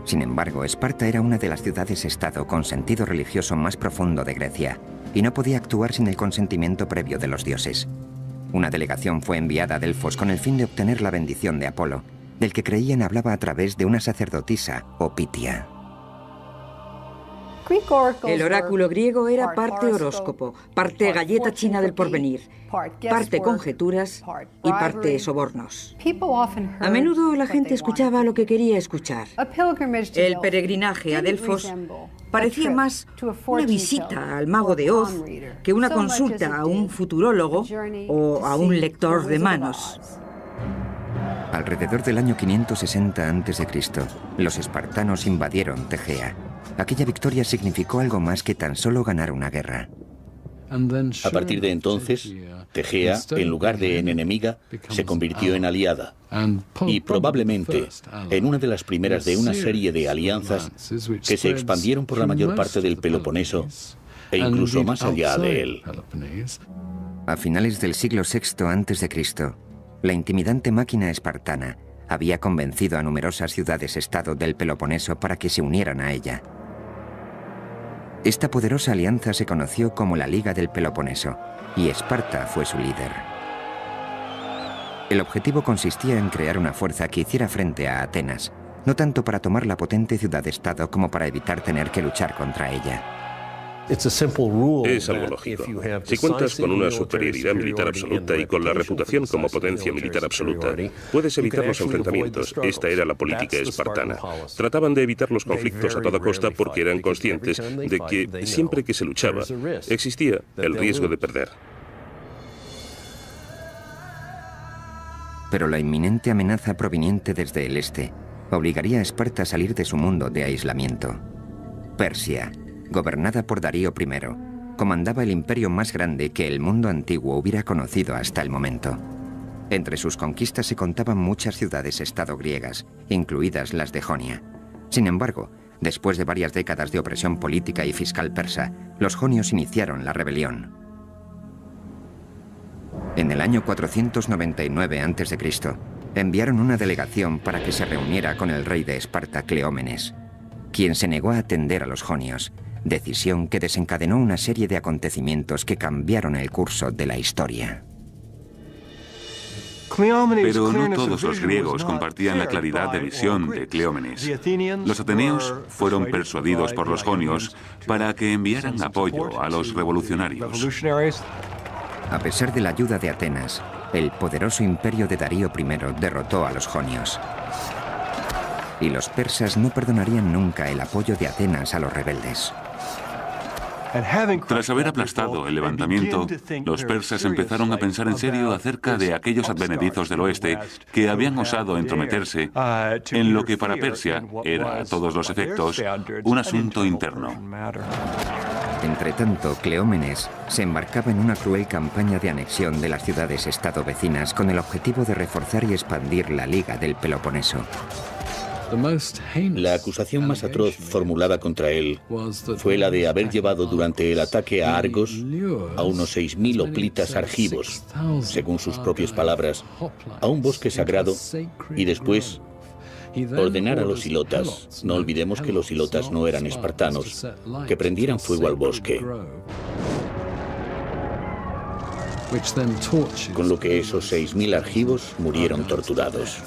Sin embargo, Esparta era una de las ciudades-estado con sentido religioso más profundo de Grecia, y no podía actuar sin el consentimiento previo de los dioses. Una delegación fue enviada a Delfos con el fin de obtener la bendición de Apolo, del que creían hablaba a través de una sacerdotisa o Pitia. El oráculo griego era parte horóscopo, parte galleta china del porvenir, parte conjeturas y parte sobornos. A menudo la gente escuchaba lo que quería escuchar. El peregrinaje a Delfos parecía más una visita al mago de Oz que una consulta a un futurólogo o a un lector de manos. Alrededor del año 560 a.C., los espartanos invadieron Tegea. Aquella victoria significó algo más que tan solo ganar una guerra. A partir de entonces, Tegea, en lugar de en enemiga, se convirtió en aliada y probablemente en una de las primeras de una serie de alianzas que se expandieron por la mayor parte del Peloponeso e incluso más allá de él. A finales del siglo VI a.C., la intimidante máquina espartana había convencido a numerosas ciudades-estado del Peloponeso para que se unieran a ella. Esta poderosa alianza se conoció como la Liga del Peloponeso, y Esparta fue su líder. El objetivo consistía en crear una fuerza que hiciera frente a Atenas, no tanto para tomar la potente ciudad-estado como para evitar tener que luchar contra ella. Es algo lógico. Si cuentas con una superioridad militar absoluta y con la reputación como potencia militar absoluta, puedes evitar los enfrentamientos. Esta era la política espartana. Trataban de evitar los conflictos a toda costa porque eran conscientes de que siempre que se luchaba, existía el riesgo de perder. Pero la inminente amenaza proveniente desde el este obligaría a Esparta a salir de su mundo de aislamiento. Persia, gobernada por Darío I, comandaba el imperio más grande que el mundo antiguo hubiera conocido hasta el momento. Entre sus conquistas se contaban muchas ciudades-estado griegas, incluidas las de Jonia. Sin embargo, después de varias décadas de opresión política y fiscal persa, los jonios iniciaron la rebelión. En el año 499 a.C., enviaron una delegación para que se reuniera con el rey de Esparta, Cleómenes, quien se negó a atender a los jonios, decisión que desencadenó una serie de acontecimientos que cambiaron el curso de la historia. Pero no todos los griegos compartían la claridad de visión de Cleómenes. Los ateneos fueron persuadidos por los jonios para que enviaran apoyo a los revolucionarios. A pesar de la ayuda de Atenas, el poderoso imperio de Darío I derrotó a los jonios. Y los persas no perdonarían nunca el apoyo de Atenas a los rebeldes. Tras haber aplastado el levantamiento, los persas empezaron a pensar en serio acerca de aquellos advenedizos del oeste que habían osado entrometerse en lo que para Persia era, a todos los efectos, un asunto interno. Entretanto, Cleómenes se embarcaba en una cruel campaña de anexión de las ciudades-estado vecinas con el objetivo de reforzar y expandir la Liga del Peloponeso. La acusación más atroz formulada contra él fue la de haber llevado durante el ataque a Argos a unos 6.000 hoplitas argivos, según sus propias palabras, a un bosque sagrado y después ordenar a los hilotas, no olvidemos que los hilotas no eran espartanos, que prendieran fuego al bosque. Con lo que esos 6.000 argivos murieron torturados.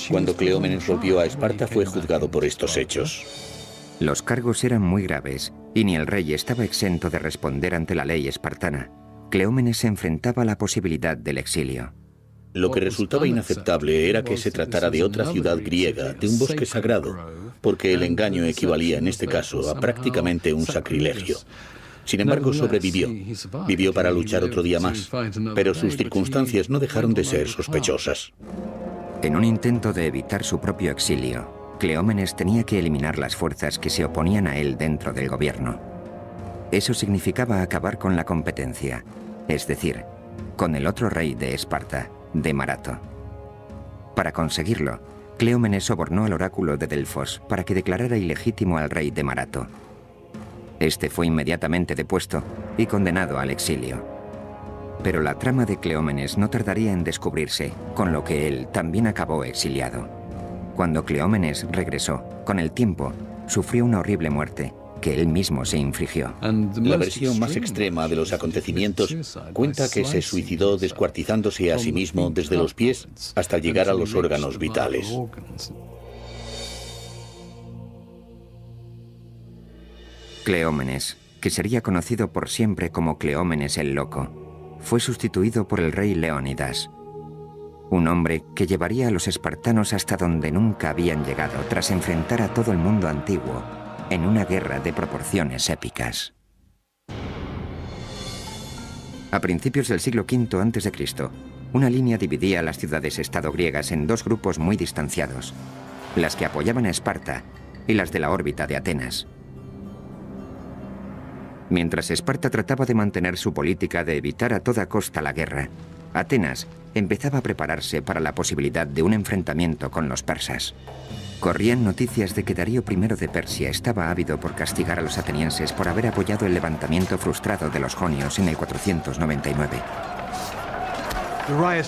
Cuando Cleómenes volvió a Esparta fue juzgado por estos hechos. Los cargos eran muy graves y ni el rey estaba exento de responder ante la ley espartana. Cleómenes se enfrentaba a la posibilidad del exilio. Lo que resultaba inaceptable era que se tratara de otra ciudad griega, de un bosque sagrado, porque el engaño equivalía en este caso a prácticamente un sacrilegio. Sin embargo, sobrevivió. Vivió para luchar otro día más, pero sus circunstancias no dejaron de ser sospechosas. En un intento de evitar su propio exilio, Cleómenes tenía que eliminar las fuerzas que se oponían a él dentro del gobierno. Eso significaba acabar con la competencia, es decir, con el otro rey de Esparta, de Marato. Para conseguirlo, Cleómenes sobornó al oráculo de Delfos para que declarara ilegítimo al rey de Marato. Este fue inmediatamente depuesto y condenado al exilio. Pero la trama de Cleómenes no tardaría en descubrirse, con lo que él también acabó exiliado. Cuando Cleómenes regresó, con el tiempo, sufrió una horrible muerte que él mismo se infligió. La versión más extrema de los acontecimientos cuenta que se suicidó descuartizándose a sí mismo desde los pies hasta llegar a los órganos vitales. Cleómenes, que sería conocido por siempre como Cleómenes el Loco, fue sustituido por el rey Leónidas, un hombre que llevaría a los espartanos hasta donde nunca habían llegado tras enfrentar a todo el mundo antiguo en una guerra de proporciones épicas. A principios del siglo V a.C., una línea dividía las ciudades-estado griegas en dos grupos muy distanciados, las que apoyaban a Esparta y las de la órbita de Atenas. Mientras Esparta trataba de mantener su política de evitar a toda costa la guerra, Atenas empezaba a prepararse para la posibilidad de un enfrentamiento con los persas. Corrían noticias de que Darío I de Persia estaba ávido por castigar a los atenienses por haber apoyado el levantamiento frustrado de los jonios en el 499.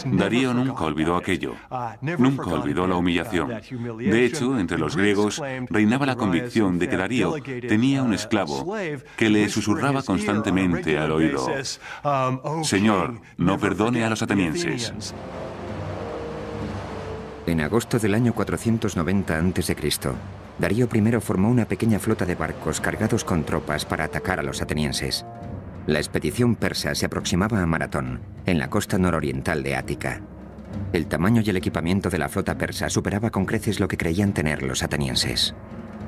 Darío nunca olvidó aquello, nunca olvidó la humillación. De hecho, entre los griegos reinaba la convicción de que Darío tenía un esclavo que le susurraba constantemente al oído: «Señor, no perdone a los atenienses». En agosto del año 490 a.C., Darío I formó una pequeña flota de barcos cargados con tropas para atacar a los atenienses. La expedición persa se aproximaba a Maratón, en la costa nororiental de Ática. El tamaño y el equipamiento de la flota persa superaba con creces lo que creían tener los atenienses.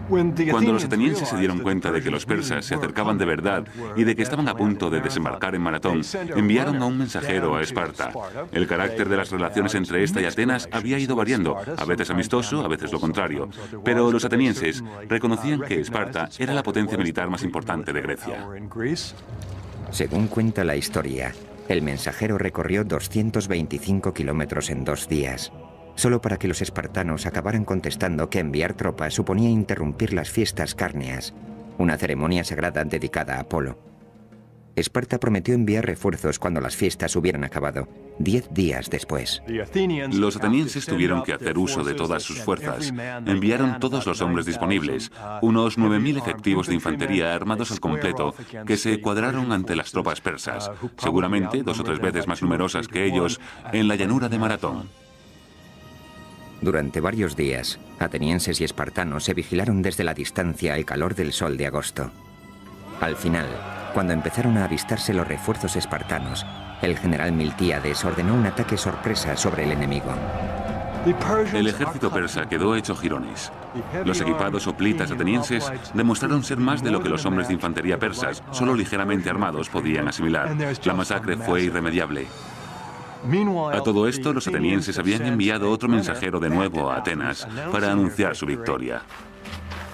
Cuando los atenienses se dieron cuenta de que los persas se acercaban de verdad y de que estaban a punto de desembarcar en Maratón, enviaron a un mensajero a Esparta. El carácter de las relaciones entre esta y Atenas había ido variando, a veces amistoso, a veces lo contrario. Pero los atenienses reconocían que Esparta era la potencia militar más importante de Grecia. Según cuenta la historia, el mensajero recorrió 225 kilómetros en 2 días, solo para que los espartanos acabaran contestando que enviar tropas suponía interrumpir las fiestas cárneas, una ceremonia sagrada dedicada a Apolo. Esparta prometió enviar refuerzos cuando las fiestas hubieran acabado, 10 días después. Los atenienses tuvieron que hacer uso de todas sus fuerzas. Enviaron todos los hombres disponibles, unos 9.000 efectivos de infantería armados al completo, que se cuadraron ante las tropas persas, seguramente 2 o 3 veces más numerosas que ellos, en la llanura de Maratón. Durante varios días, atenienses y espartanos se vigilaron desde la distancia al calor del sol de agosto. Al final, cuando empezaron a avistarse los refuerzos espartanos, el general Miltíades ordenó un ataque sorpresa sobre el enemigo. El ejército persa quedó hecho jirones. Los equipados hoplitas atenienses demostraron ser más de lo que los hombres de infantería persas, solo ligeramente armados, podían asimilar. La masacre fue irremediable. A todo esto, los atenienses habían enviado otro mensajero de nuevo a Atenas para anunciar su victoria.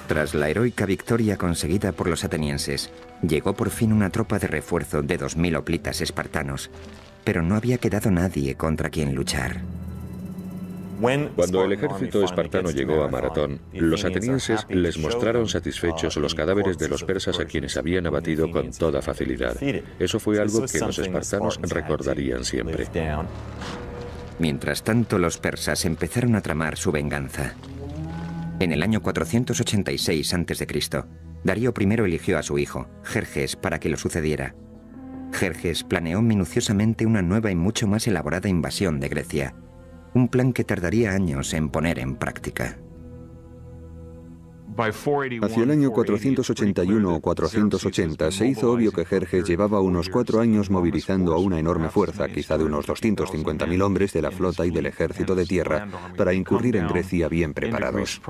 Tras la heroica victoria conseguida por los atenienses, llegó por fin una tropa de refuerzo de 2.000 hoplitas espartanos, pero no había quedado nadie contra quien luchar. Cuando el ejército espartano llegó a Maratón, los atenienses les mostraron satisfechos los cadáveres de los persas a quienes habían abatido con toda facilidad. Eso fue algo que los espartanos recordarían siempre. Mientras tanto, los persas empezaron a tramar su venganza. En el año 486 a.C., Darío I eligió a su hijo, Jerjes, para que lo sucediera. Jerjes planeó minuciosamente una nueva y mucho más elaborada invasión de Grecia. Un plan que tardaría años en poner en práctica. Hacia el año 481 o 480 se hizo obvio que Jerjes llevaba unos 4 años movilizando a una enorme fuerza, quizá de unos 250.000 hombres de la flota y del ejército de tierra, para incurrir en Grecia bien preparados.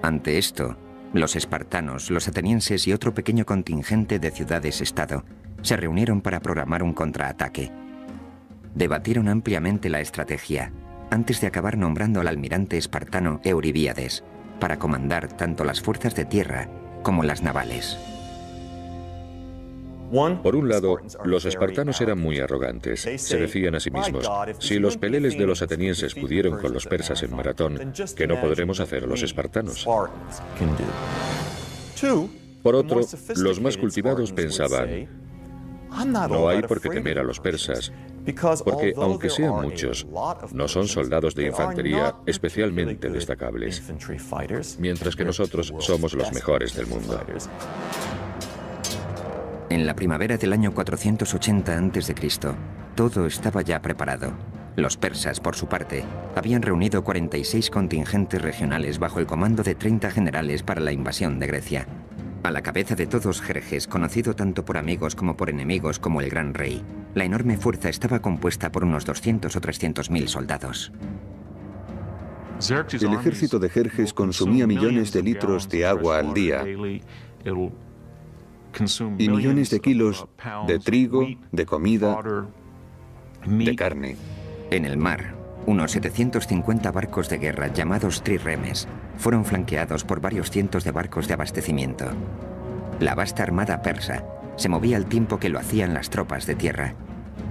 Ante esto, los espartanos, los atenienses y otro pequeño contingente de ciudades-estado se reunieron para programar un contraataque. Debatieron ampliamente la estrategia, antes de acabar nombrando al almirante espartano Euribíades para comandar tanto las fuerzas de tierra como las navales. Por un lado, los espartanos eran muy arrogantes. Se decían a sí mismos, si los peleles de los atenienses pudieron con los persas en Maratón, ¿qué no podremos hacer los espartanos? Por otro, los más cultivados pensaban, no hay por qué temer a los persas, porque aunque sean muchos, no son soldados de infantería especialmente destacables, mientras que nosotros somos los mejores del mundo. En la primavera del año 480 a.C., todo estaba ya preparado. Los persas, por su parte, habían reunido 46 contingentes regionales bajo el comando de 30 generales para la invasión de Grecia. A la cabeza de todos Jerjes, conocido tanto por amigos como por enemigos como el Gran Rey, la enorme fuerza estaba compuesta por unos 200 o 300.000 soldados. El ejército de Jerjes consumía millones de litros de agua al día y millones de kilos de trigo, de comida, de carne. En el mar, unos 750 barcos de guerra llamados trirremes fueron flanqueados por varios cientos de barcos de abastecimiento. La vasta armada persa se movía al tiempo que lo hacían las tropas de tierra.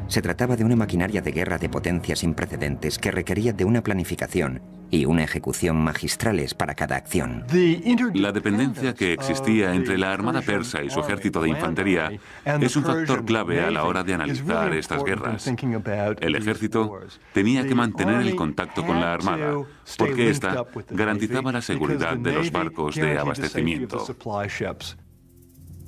Se trataba de una maquinaria de guerra de potencia sin precedentes que requería de una planificación y una ejecución magistrales para cada acción. La dependencia que existía entre la armada persa y su ejército de infantería es un factor clave a la hora de analizar estas guerras. El ejército tenía que mantener el contacto con la armada, porque ésta garantizaba la seguridad de los barcos de abastecimiento.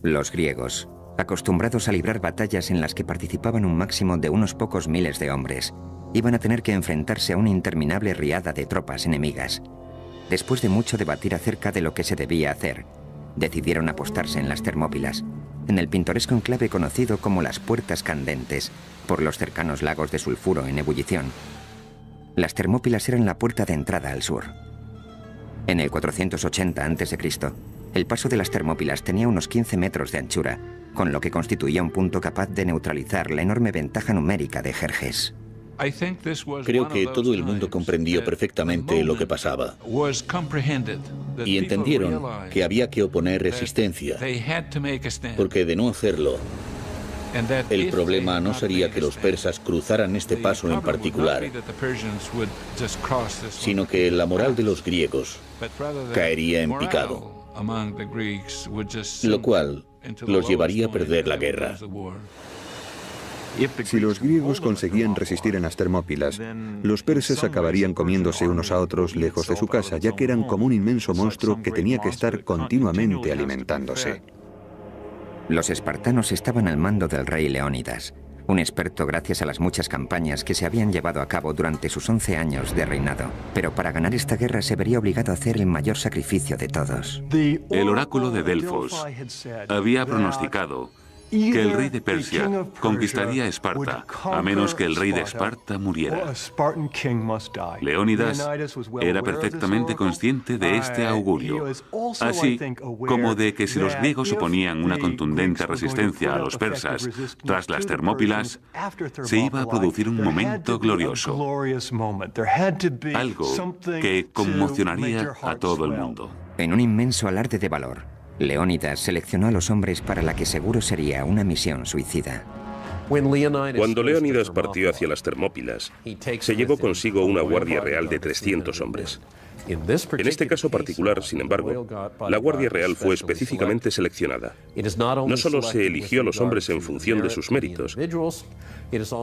Los griegos, acostumbrados a librar batallas en las que participaban un máximo de unos pocos miles de hombres, iban a tener que enfrentarse a una interminable riada de tropas enemigas. Después de mucho debatir acerca de lo que se debía hacer, decidieron apostarse en las Termópilas, en el pintoresco enclave conocido como las Puertas Candentes, por los cercanos lagos de sulfuro en ebullición. Las Termópilas eran la puerta de entrada al sur. En el 480 a.C., el paso de las Termópilas tenía unos 15 metros de anchura, con lo que constituía un punto capaz de neutralizar la enorme ventaja numérica de Jerjes. Creo que todo el mundo comprendió perfectamente lo que pasaba y entendieron que había que oponer resistencia, porque de no hacerlo, el problema no sería que los persas cruzaran este paso en particular, sino que la moral de los griegos caería en picado, lo cual los llevaría a perder la guerra. Si los griegos conseguían resistir en las Termópilas, los persas acabarían comiéndose unos a otros lejos de su casa, ya que eran como un inmenso monstruo que tenía que estar continuamente alimentándose. Los espartanos estaban al mando del rey Leónidas, un experto gracias a las muchas campañas que se habían llevado a cabo durante sus 11 años de reinado. Pero para ganar esta guerra se vería obligado a hacer el mayor sacrificio de todos. El oráculo de Delfos había pronosticado que el rey de Persia conquistaría Esparta, a menos que el rey de Esparta muriera. Leónidas era perfectamente consciente de este augurio, así como de que si los griegos oponían una contundente resistencia a los persas tras las Termópilas, se iba a producir un momento glorioso, algo que conmocionaría a todo el mundo. En un inmenso alarde de valor, Leónidas seleccionó a los hombres para la que seguro sería una misión suicida. Cuando Leónidas partió hacia las Termópilas, se llevó consigo una guardia real de 300 hombres. En este caso particular, sin embargo, la Guardia Real fue específicamente seleccionada. No solo se eligió a los hombres en función de sus méritos,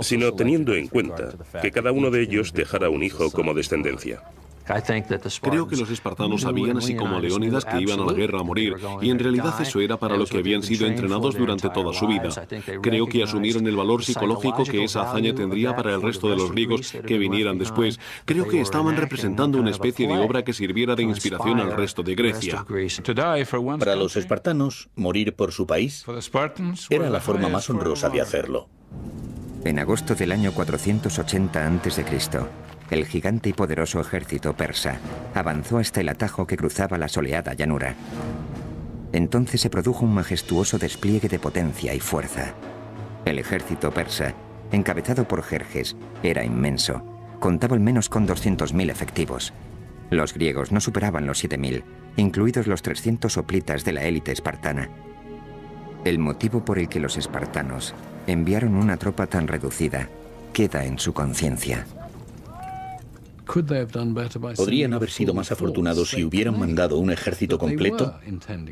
sino teniendo en cuenta que cada uno de ellos dejara un hijo como descendencia. Creo que los espartanos sabían, así como Leónidas, que iban a la guerra a morir, y en realidad eso era para lo que habían sido entrenados durante toda su vida. Creo que asumieron el valor psicológico que esa hazaña tendría para el resto de los griegos que vinieran después. Creo que estaban representando una especie de obra que sirviera de inspiración al resto de Grecia. Para los espartanos, morir por su país era la forma más honrosa de hacerlo. En agosto del año 480 a.C., el gigante y poderoso ejército persa avanzó hasta el atajo que cruzaba la soleada llanura. Entonces se produjo un majestuoso despliegue de potencia y fuerza. El ejército persa, encabezado por Jerjes, era inmenso. Contaba al menos con 200.000 efectivos. Los griegos no superaban los 7.000, incluidos los 300 hoplitas de la élite espartana. El motivo por el que los espartanos enviaron una tropa tan reducida queda en su conciencia. ¿Podrían haber sido más afortunados si hubieran mandado un ejército completo?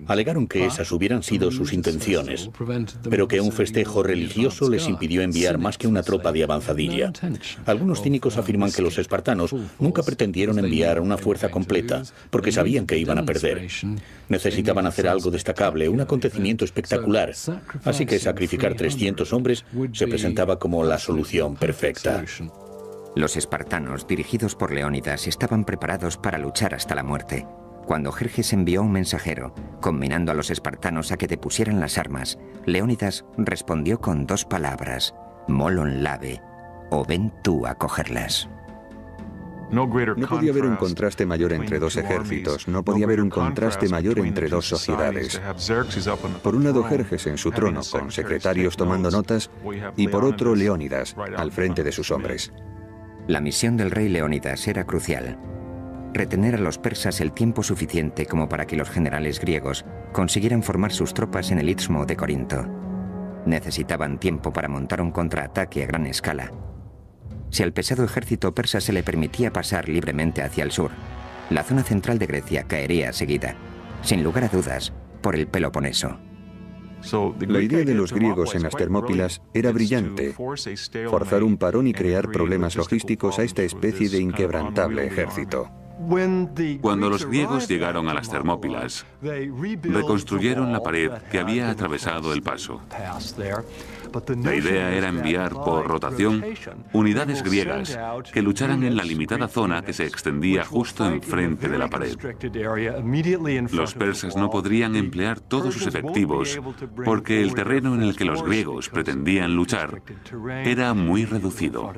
Alegaron que esas hubieran sido sus intenciones, pero que un festejo religioso les impidió enviar más que una tropa de avanzadilla. Algunos cínicos afirman que los espartanos nunca pretendieron enviar una fuerza completa, porque sabían que iban a perder. Necesitaban hacer algo destacable, un acontecimiento espectacular, así que sacrificar 300 hombres se presentaba como la solución perfecta. Los espartanos, dirigidos por Leónidas, estaban preparados para luchar hasta la muerte. Cuando Jerjes envió un mensajero, conminando a los espartanos a que depusieran las armas, Leónidas respondió con 2 palabras: molon labe, o ven tú a cogerlas. No podía haber un contraste mayor entre dos ejércitos, no podía haber un contraste mayor entre dos sociedades. Por un lado Jerjes en su trono, con secretarios tomando notas, y por otro Leónidas, al frente de sus hombres. La misión del rey Leónidas era crucial: retener a los persas el tiempo suficiente como para que los generales griegos consiguieran formar sus tropas en el istmo de Corinto. Necesitaban tiempo para montar un contraataque a gran escala. Si al pesado ejército persa se le permitía pasar libremente hacia el sur, la zona central de Grecia caería seguida, sin lugar a dudas, por el Peloponeso. La idea de los griegos en las Termópilas era brillante: forzar un parón y crear problemas logísticos a esta especie de inquebrantable ejército. Cuando los griegos llegaron a las Termópilas, reconstruyeron la pared que había atravesado el paso. La idea era enviar por rotación unidades griegas que lucharan en la limitada zona que se extendía justo enfrente de la pared. Los persas no podrían emplear todos sus efectivos porque el terreno en el que los griegos pretendían luchar era muy reducido.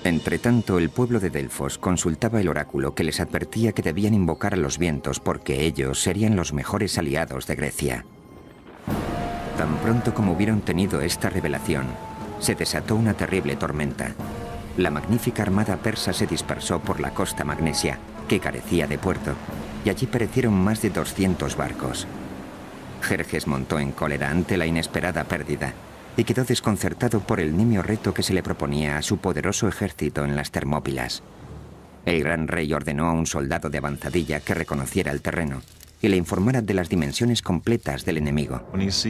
Entretanto, el pueblo de Delfos consultaba el oráculo que les advertía que debían invocar a los vientos porque ellos serían los mejores aliados de Grecia. Tan pronto como hubieron tenido esta revelación, se desató una terrible tormenta. La magnífica armada persa se dispersó por la costa magnesia, que carecía de puerto, y allí perecieron más de 200 barcos. Jerjes montó en cólera ante la inesperada pérdida y quedó desconcertado por el nimio reto que se le proponía a su poderoso ejército en las Termópilas. El gran rey ordenó a un soldado de avanzadilla que reconociera el terreno y le informara de las dimensiones completas del enemigo.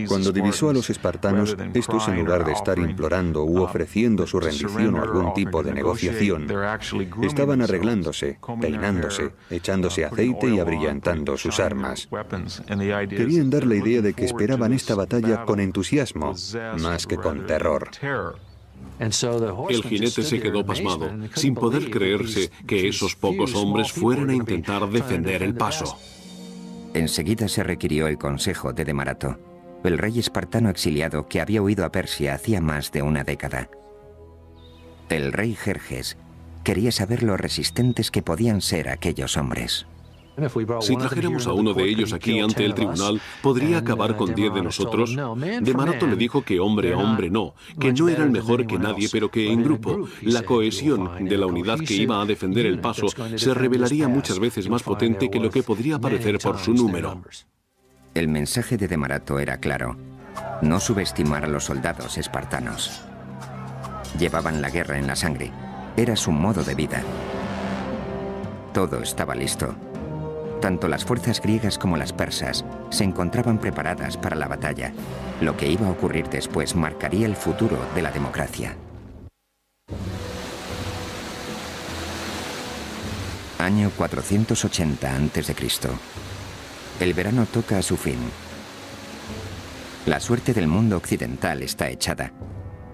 Cuando divisó a los espartanos, estos en lugar de estar implorando u ofreciendo su rendición o algún tipo de negociación, estaban arreglándose, peinándose, echándose aceite y abrillantando sus armas. Querían dar la idea de que esperaban esta batalla con entusiasmo, más que con terror. El jinete se quedó pasmado, sin poder creerse que esos pocos hombres fueran a intentar defender el paso. Enseguida se requirió el consejo de Demarato, el rey espartano exiliado que había huido a Persia hacía más de una década. El rey Jerjes quería saber lo resistentes que podían ser aquellos hombres. Si trajéramos a uno de ellos aquí ante el tribunal, ¿podría acabar con 10 de nosotros? Demarato le dijo que hombre a hombre no, que no era el mejor que nadie, pero que en grupo, la cohesión de la unidad que iba a defender el paso se revelaría muchas veces más potente que lo que podría parecer por su número. El mensaje de Demarato era claro: no subestimar a los soldados espartanos. Llevaban la guerra en la sangre, era su modo de vida. Todo estaba listo. Tanto las fuerzas griegas como las persas se encontraban preparadas para la batalla. Lo que iba a ocurrir después marcaría el futuro de la democracia. Año 480 a.C. El verano toca a su fin. La suerte del mundo occidental está echada.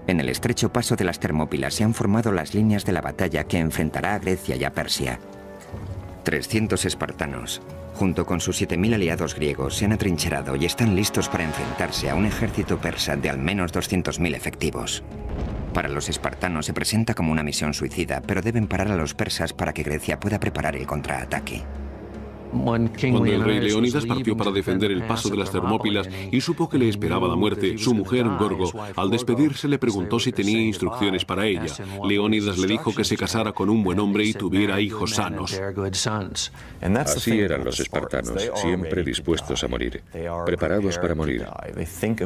En el estrecho paso de las Termópilas se han formado las líneas de la batalla que enfrentará a Grecia y a Persia. 300 espartanos, junto con sus 7.000 aliados griegos, se han atrincherado y están listos para enfrentarse a un ejército persa de al menos 200.000 efectivos. Para los espartanos se presenta como una misión suicida, pero deben parar a los persas para que Grecia pueda preparar el contraataque. Cuando el rey Leónidas partió para defender el paso de las Termópilas y supo que le esperaba la muerte, su mujer, Gorgo, al despedirse le preguntó si tenía instrucciones para ella. Leónidas le dijo que se casara con un buen hombre y tuviera hijos sanos. Así eran los espartanos, siempre dispuestos a morir, preparados para morir.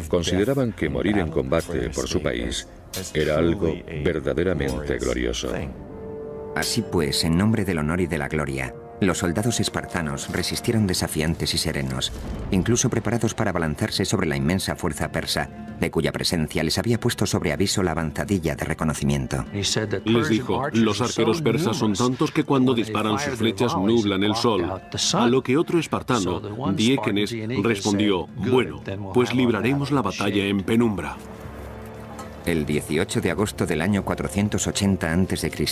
Consideraban que morir en combate por su país era algo verdaderamente glorioso. Así pues, en nombre del honor y de la gloria, los soldados espartanos resistieron desafiantes y serenos, incluso preparados para abalanzarse sobre la inmensa fuerza persa, de cuya presencia les había puesto sobre aviso la avanzadilla de reconocimiento. Les dijo: los arqueros persas son tantos que cuando disparan sus flechas nublan el sol. A lo que otro espartano, Diéquenes, respondió: bueno, pues libraremos la batalla en penumbra. El 18 de agosto del año 480 a.C.,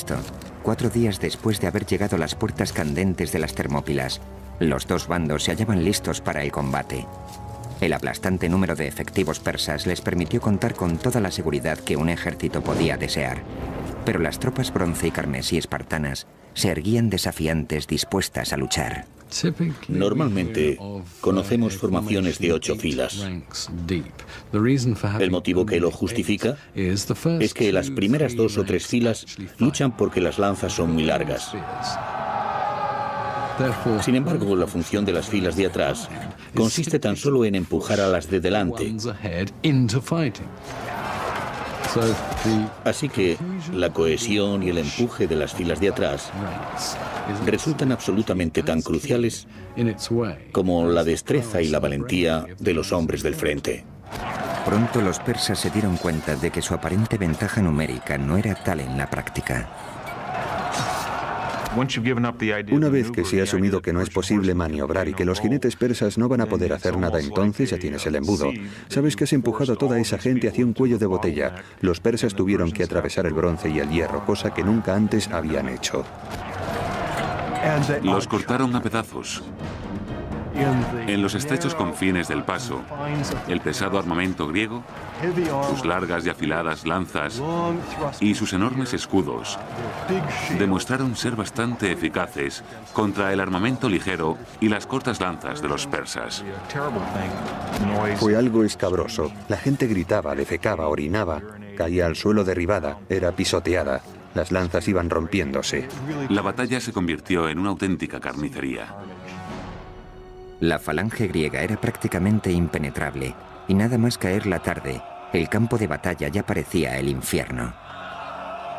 4 días después de haber llegado a las puertas candentes de las Termópilas, los dos bandos se hallaban listos para el combate. El aplastante número de efectivos persas les permitió contar con toda la seguridad que un ejército podía desear. Pero las tropas bronce y carmesí espartanas se erguían desafiantes, dispuestas a luchar. Normalmente conocemos formaciones de 8 filas. El motivo que lo justifica es que las primeras 2 o 3 filas luchan porque las lanzas son muy largas. Sin embargo, la función de las filas de atrás consiste tan solo en empujar a las de delante. Así que la cohesión y el empuje de las filas de atrás resultan absolutamente tan cruciales como la destreza y la valentía de los hombres del frente. Pronto los persas se dieron cuenta de que su aparente ventaja numérica no era tal en la práctica. Una vez que se ha asumido que no es posible maniobrar y que los jinetes persas no van a poder hacer nada, entonces ya tienes el embudo. Sabes que has empujado a toda esa gente hacia un cuello de botella. Los persas tuvieron que atravesar el bronce y el hierro, cosa que nunca antes habían hecho. Los cortaron a pedazos. En los estrechos confines del paso, el pesado armamento griego, sus largas y afiladas lanzas y sus enormes escudos demostraron ser bastante eficaces contra el armamento ligero y las cortas lanzas de los persas. Fue algo escabroso. La gente gritaba, defecaba, orinaba, caía al suelo derribada, era pisoteada. Las lanzas iban rompiéndose. La batalla se convirtió en una auténtica carnicería. La falange griega era prácticamente impenetrable, y nada más caer la tarde, el campo de batalla ya parecía el infierno.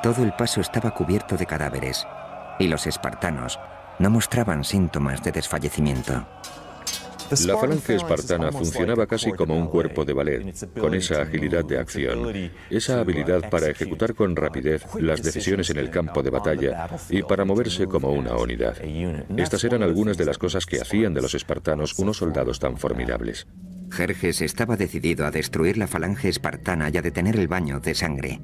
Todo el paso estaba cubierto de cadáveres, y los espartanos no mostraban síntomas de desfallecimiento. La falange espartana funcionaba casi como un cuerpo de ballet, con esa agilidad de acción, esa habilidad para ejecutar con rapidez las decisiones en el campo de batalla y para moverse como una unidad. Estas eran algunas de las cosas que hacían de los espartanos unos soldados tan formidables. Jerjes estaba decidido a destruir la falange espartana y a detener el baño de sangre.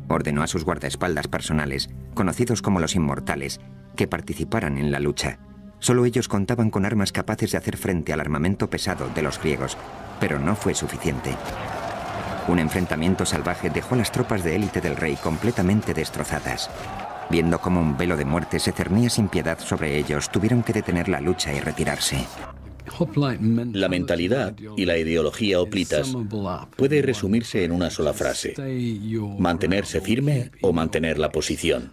Ordenó a sus guardaespaldas personales, conocidos como los inmortales, que participaran en la lucha. Solo ellos contaban con armas capaces de hacer frente al armamento pesado de los griegos, pero no fue suficiente. Un enfrentamiento salvaje dejó a las tropas de élite del rey completamente destrozadas. Viendo cómo un velo de muerte se cernía sin piedad sobre ellos, tuvieron que detener la lucha y retirarse. La mentalidad y la ideología hoplitas puede resumirse en una sola frase: mantenerse firme o mantener la posición.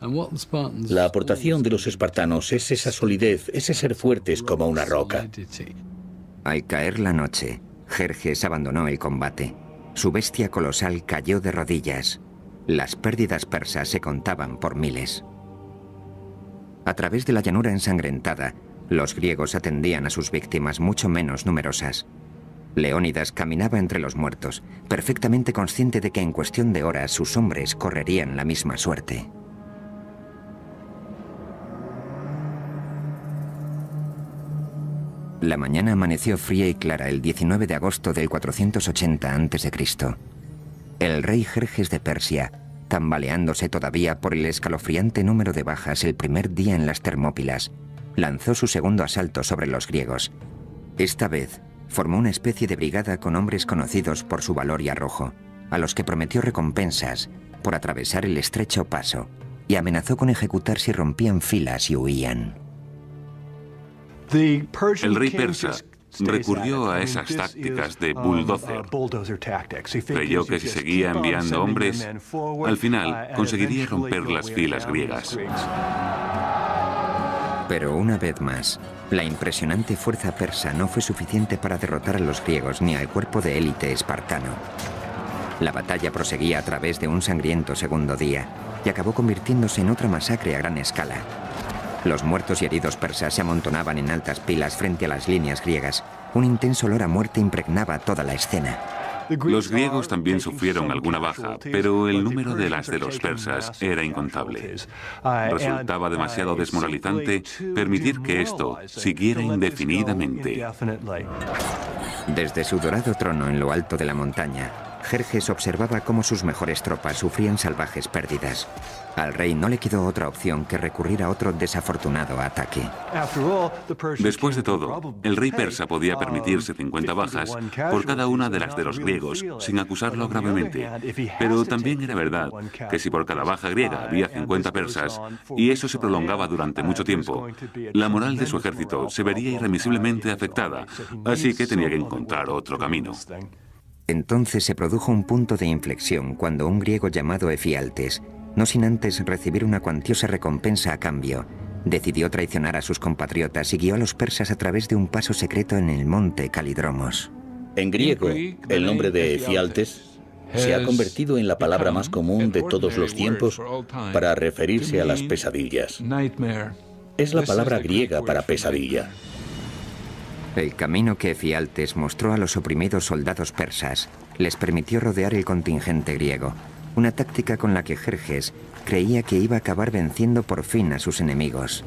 La aportación de los espartanos es esa solidez, ese ser fuertes como una roca. Al caer la noche, Jerjes abandonó el combate. Su bestia colosal cayó de rodillas. Las pérdidas persas se contaban por miles. A través de la llanura ensangrentada, los griegos atendían a sus víctimas mucho menos numerosas. Leónidas caminaba entre los muertos, perfectamente consciente de que en cuestión de horas sus hombres correrían la misma suerte. La mañana amaneció fría y clara el 19 de agosto del 480 a.C. El rey Jerjes de Persia, tambaleándose todavía por el escalofriante número de bajas el primer día en las Termópilas, lanzó su segundo asalto sobre los griegos. Esta vez, formó una especie de brigada con hombres conocidos por su valor y arrojo, a los que prometió recompensas por atravesar el estrecho paso, y amenazó con ejecutar si rompían filas y huían. El rey persa recurrió a esas tácticas de bulldozer. Creyó que si seguía enviando hombres, al final conseguiría romper las filas griegas. Pero una vez más, la impresionante fuerza persa no fue suficiente para derrotar a los griegos ni al cuerpo de élite espartano. La batalla proseguía a través de un sangriento segundo día y acabó convirtiéndose en otra masacre a gran escala. Los muertos y heridos persas se amontonaban en altas pilas frente a las líneas griegas. Un intenso olor a muerte impregnaba toda la escena. Los griegos también sufrieron alguna baja, pero el número de las de los persas era incontable. Resultaba demasiado desmoralizante permitir que esto siguiera indefinidamente. Desde su dorado trono en lo alto de la montaña, Jerjes observaba cómo sus mejores tropas sufrían salvajes pérdidas. Al rey no le quedó otra opción que recurrir a otro desafortunado ataque. Después de todo, el rey persa podía permitirse 50 bajas por cada una de las de los griegos, sin acusarlo gravemente. Pero también era verdad que si por cada baja griega había 50 persas, y eso se prolongaba durante mucho tiempo, la moral de su ejército se vería irremisiblemente afectada, así que tenía que encontrar otro camino. Entonces se produjo un punto de inflexión cuando un griego llamado Efialtes, no sin antes recibir una cuantiosa recompensa a cambio, decidió traicionar a sus compatriotas y guió a los persas a través de un paso secreto en el monte Calidromos. En griego, el nombre de Efialtes se ha convertido en la palabra más común de todos los tiempos para referirse a las pesadillas. Es la palabra griega para pesadilla. El camino que Efialtes mostró a los oprimidos soldados persas les permitió rodear el contingente griego, una táctica con la que Jerjes creía que iba a acabar venciendo por fin a sus enemigos.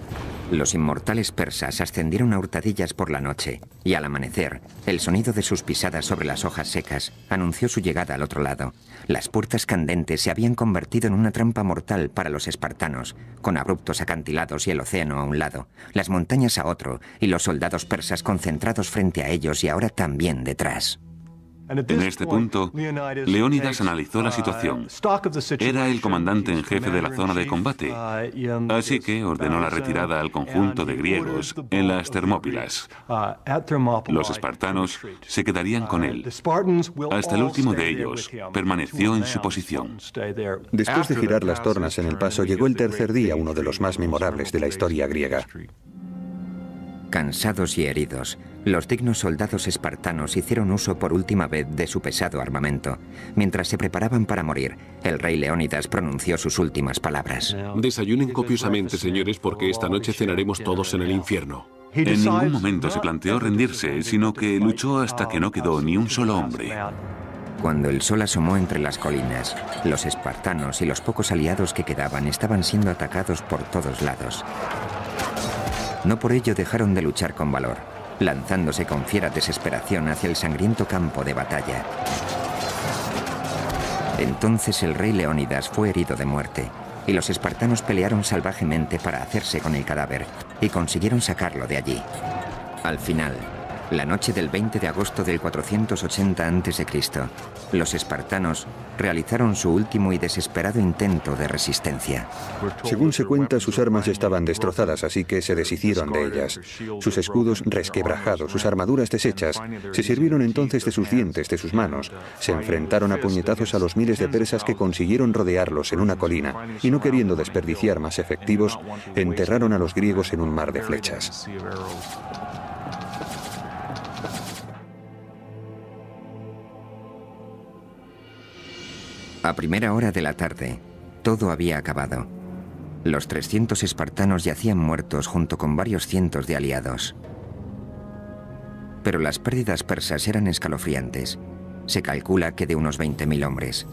Los inmortales persas ascendieron a hurtadillas por la noche, y al amanecer, el sonido de sus pisadas sobre las hojas secas anunció su llegada al otro lado. Las puertas candentes se habían convertido en una trampa mortal para los espartanos, con abruptos acantilados y el océano a un lado, las montañas a otro, y los soldados persas concentrados frente a ellos y ahora también detrás. En este punto, Leónidas analizó la situación. Era el comandante en jefe de la zona de combate, así que ordenó la retirada al conjunto de griegos en las Termópilas. Los espartanos se quedarían con él. Hasta el último de ellos permaneció en su posición. Después de girar las tornas en el paso, llegó el tercer día, uno de los más memorables de la historia griega. Cansados y heridos, los dignos soldados espartanos hicieron uso por última vez de su pesado armamento. Mientras se preparaban para morir, el rey Leónidas pronunció sus últimas palabras. Desayunen copiosamente, señores, porque esta noche cenaremos todos en el infierno. En ningún momento se planteó rendirse, sino que luchó hasta que no quedó ni un solo hombre. Cuando el sol asomó entre las colinas, los espartanos y los pocos aliados que quedaban estaban siendo atacados por todos lados. No por ello dejaron de luchar con valor, lanzándose con fiera desesperación hacia el sangriento campo de batalla. Entonces el rey Leónidas fue herido de muerte, y los espartanos pelearon salvajemente para hacerse con el cadáver, y consiguieron sacarlo de allí. Al final, la noche del 20 de agosto del 480 a.C., los espartanos realizaron su último y desesperado intento de resistencia. Según se cuenta, sus armas estaban destrozadas, así que se deshicieron de ellas. Sus escudos resquebrajados, sus armaduras deshechas. Se sirvieron entonces de sus dientes, de sus manos. Se enfrentaron a puñetazos a los miles de persas que consiguieron rodearlos en una colina, y no queriendo desperdiciar más efectivos, enterraron a los griegos en un mar de flechas. A primera hora de la tarde, todo había acabado. Los 300 espartanos yacían muertos junto con varios cientos de aliados. Pero las pérdidas persas eran escalofriantes. Se calcula que de unos 20.000 hombres.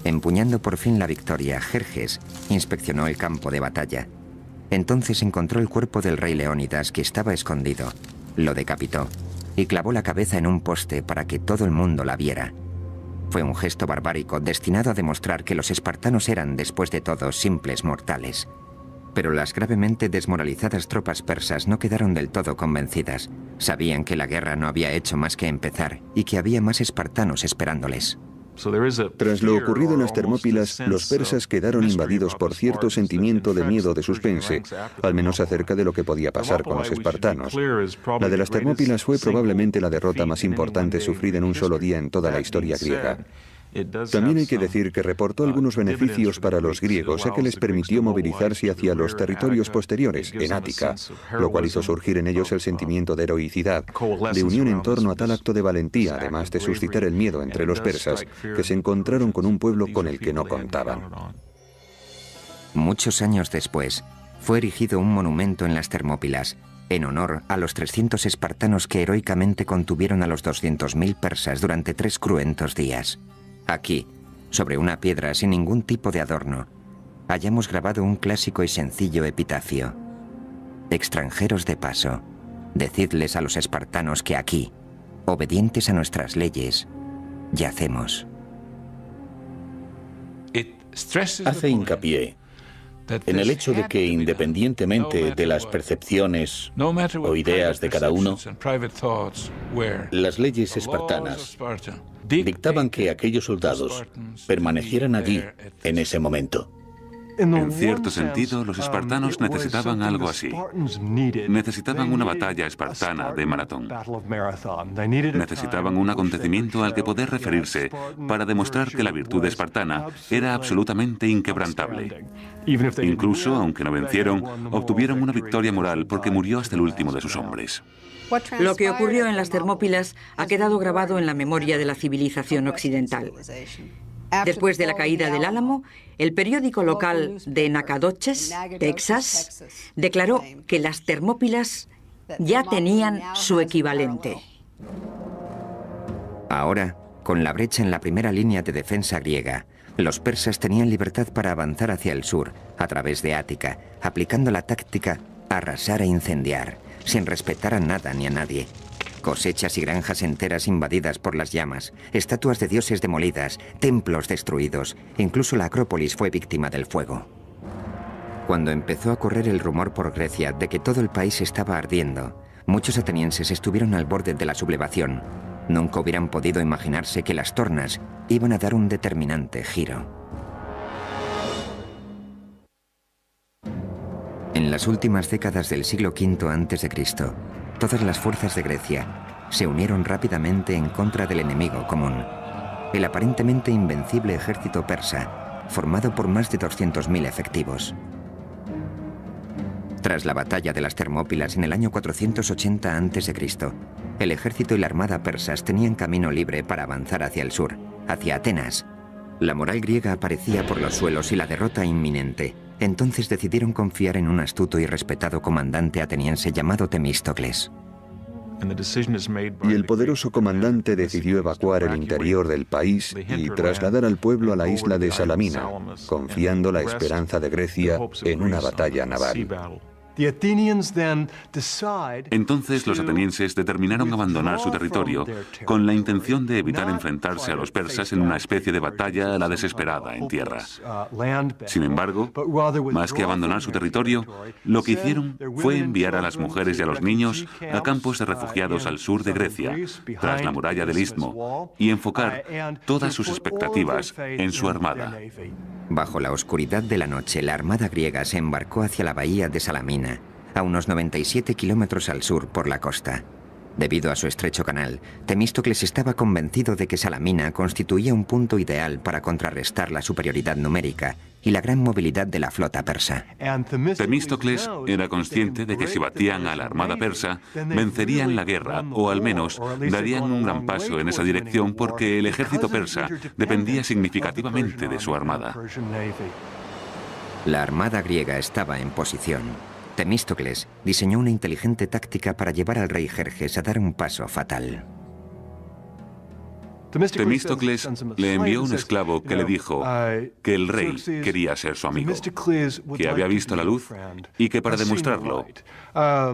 Empuñando por fin la victoria, Jerjes inspeccionó el campo de batalla. Entonces encontró el cuerpo del rey Leónidas, que estaba escondido. Lo decapitó y clavó la cabeza en un poste para que todo el mundo la viera. Fue un gesto barbárico destinado a demostrar que los espartanos eran, después de todo, simples mortales. Pero las gravemente desmoralizadas tropas persas no quedaron del todo convencidas. Sabían que la guerra no había hecho más que empezar y que había más espartanos esperándoles. Tras lo ocurrido en las Termópilas, los persas quedaron invadidos por cierto sentimiento de miedo de suspense, al menos acerca de lo que podía pasar con los espartanos. La de las Termópilas fue probablemente la derrota más importante sufrida en un solo día en toda la historia griega. También hay que decir que reportó algunos beneficios para los griegos, ya que les permitió movilizarse hacia los territorios posteriores, en Ática, lo cual hizo surgir en ellos el sentimiento de heroicidad, de unión en torno a tal acto de valentía, además de suscitar el miedo entre los persas, que se encontraron con un pueblo con el que no contaban. Muchos años después, fue erigido un monumento en las Termópilas, en honor a los 300 espartanos que heroicamente contuvieron a los 200.000 persas durante 3 cruentos días. Aquí, sobre una piedra sin ningún tipo de adorno, hayamos grabado un clásico y sencillo epitafio. Extranjeros de paso, decidles a los espartanos que aquí, obedientes a nuestras leyes, yacemos. Hace hincapié en el hecho de que, independientemente de las percepciones o ideas de cada uno, las leyes espartanas dictaban que aquellos soldados permanecieran allí en ese momento. En cierto sentido, los espartanos necesitaban algo así. Necesitaban una batalla espartana de maratón. Necesitaban un acontecimiento al que poder referirse para demostrar que la virtud espartana era absolutamente inquebrantable. Incluso, aunque no vencieron, obtuvieron una victoria moral porque murió hasta el último de sus hombres. Lo que ocurrió en las Termópilas ha quedado grabado en la memoria de la civilización occidental. Después de la caída del Álamo, el periódico local de Nacogdoches, Texas, declaró que las Termópilas ya tenían su equivalente. Ahora, con la brecha en la primera línea de defensa griega, los persas tenían libertad para avanzar hacia el sur, a través de Ática, aplicando la táctica arrasar e incendiar, sin respetar a nada ni a nadie. Cosechas y granjas enteras invadidas por las llamas, estatuas de dioses demolidas, templos destruidos, incluso la Acrópolis fue víctima del fuego. Cuando empezó a correr el rumor por Grecia de que todo el país estaba ardiendo, muchos atenienses estuvieron al borde de la sublevación. Nunca hubieran podido imaginarse que las tornas iban a dar un determinante giro. En las últimas décadas del siglo V a.C., todas las fuerzas de Grecia se unieron rápidamente en contra del enemigo común, el aparentemente invencible ejército persa, formado por más de 200.000 efectivos. Tras la batalla de las Termópilas en el año 480 a.C., el ejército y la armada persas tenían camino libre para avanzar hacia el sur, hacia Atenas. La moral griega aparecía por los suelos y la derrota inminente. Entonces decidieron confiar en un astuto y respetado comandante ateniense llamado Temístocles. Y el poderoso comandante decidió evacuar el interior del país y trasladar al pueblo a la isla de Salamina, confiando la esperanza de Grecia en una batalla naval. Entonces los atenienses determinaron abandonar su territorio con la intención de evitar enfrentarse a los persas en una especie de batalla a la desesperada en tierra. Sin embargo, más que abandonar su territorio, lo que hicieron fue enviar a las mujeres y a los niños a campos de refugiados al sur de Grecia, tras la muralla del Istmo, y enfocar todas sus expectativas en su armada. Bajo la oscuridad de la noche, la armada griega se embarcó hacia la bahía de Salamina, a unos 97 kilómetros al sur por la costa. Debido a su estrecho canal, Temístocles estaba convencido de que Salamina constituía un punto ideal para contrarrestar la superioridad numérica y la gran movilidad de la flota persa. Temístocles era consciente de que si batían a la armada persa, vencerían la guerra, o al menos darían un gran paso en esa dirección porque el ejército persa dependía significativamente de su armada. La armada griega estaba en posición. Temístocles diseñó una inteligente táctica para llevar al rey Jerjes a dar un paso fatal. Temístocles le envió un esclavo que le dijo que el rey quería ser su amigo, que había visto la luz y que para demostrarlo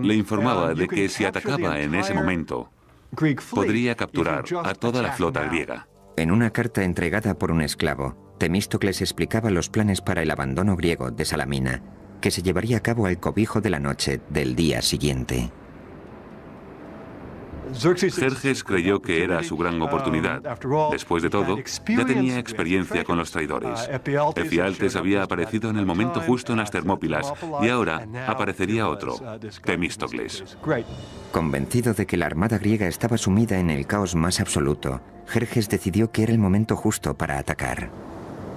le informaba de que si atacaba en ese momento podría capturar a toda la flota griega. En una carta entregada por un esclavo, Temístocles explicaba los planes para el abandono griego de Salamina, que se llevaría a cabo al cobijo de la noche del día siguiente. Jerjes creyó que era su gran oportunidad. Después de todo, ya tenía experiencia con los traidores. Efialtes había aparecido en el momento justo en las Termópilas y ahora aparecería otro, Temístocles. Convencido de que la armada griega estaba sumida en el caos más absoluto, Jerjes decidió que era el momento justo para atacar.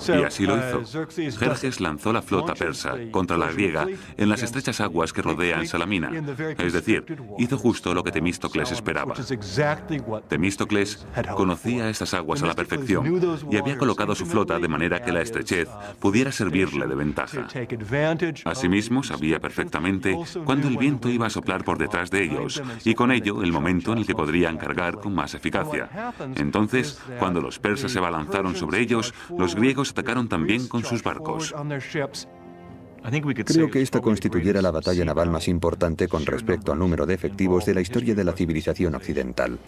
Y así lo hizo. Jerjes lanzó la flota persa contra la griega en las estrechas aguas que rodean Salamina. Es decir, hizo justo lo que Temístocles esperaba. Temístocles conocía estas aguas a la perfección y había colocado su flota de manera que la estrechez pudiera servirle de ventaja. Asimismo, sabía perfectamente cuándo el viento iba a soplar por detrás de ellos y con ello el momento en el que podrían cargar con más eficacia. Entonces, cuando los persas se abalanzaron sobre ellos, los griegos atacaron también con sus barcos. Creo que esta constituyera la batalla naval más importante con respecto al número de efectivos de la historia de la civilización occidental.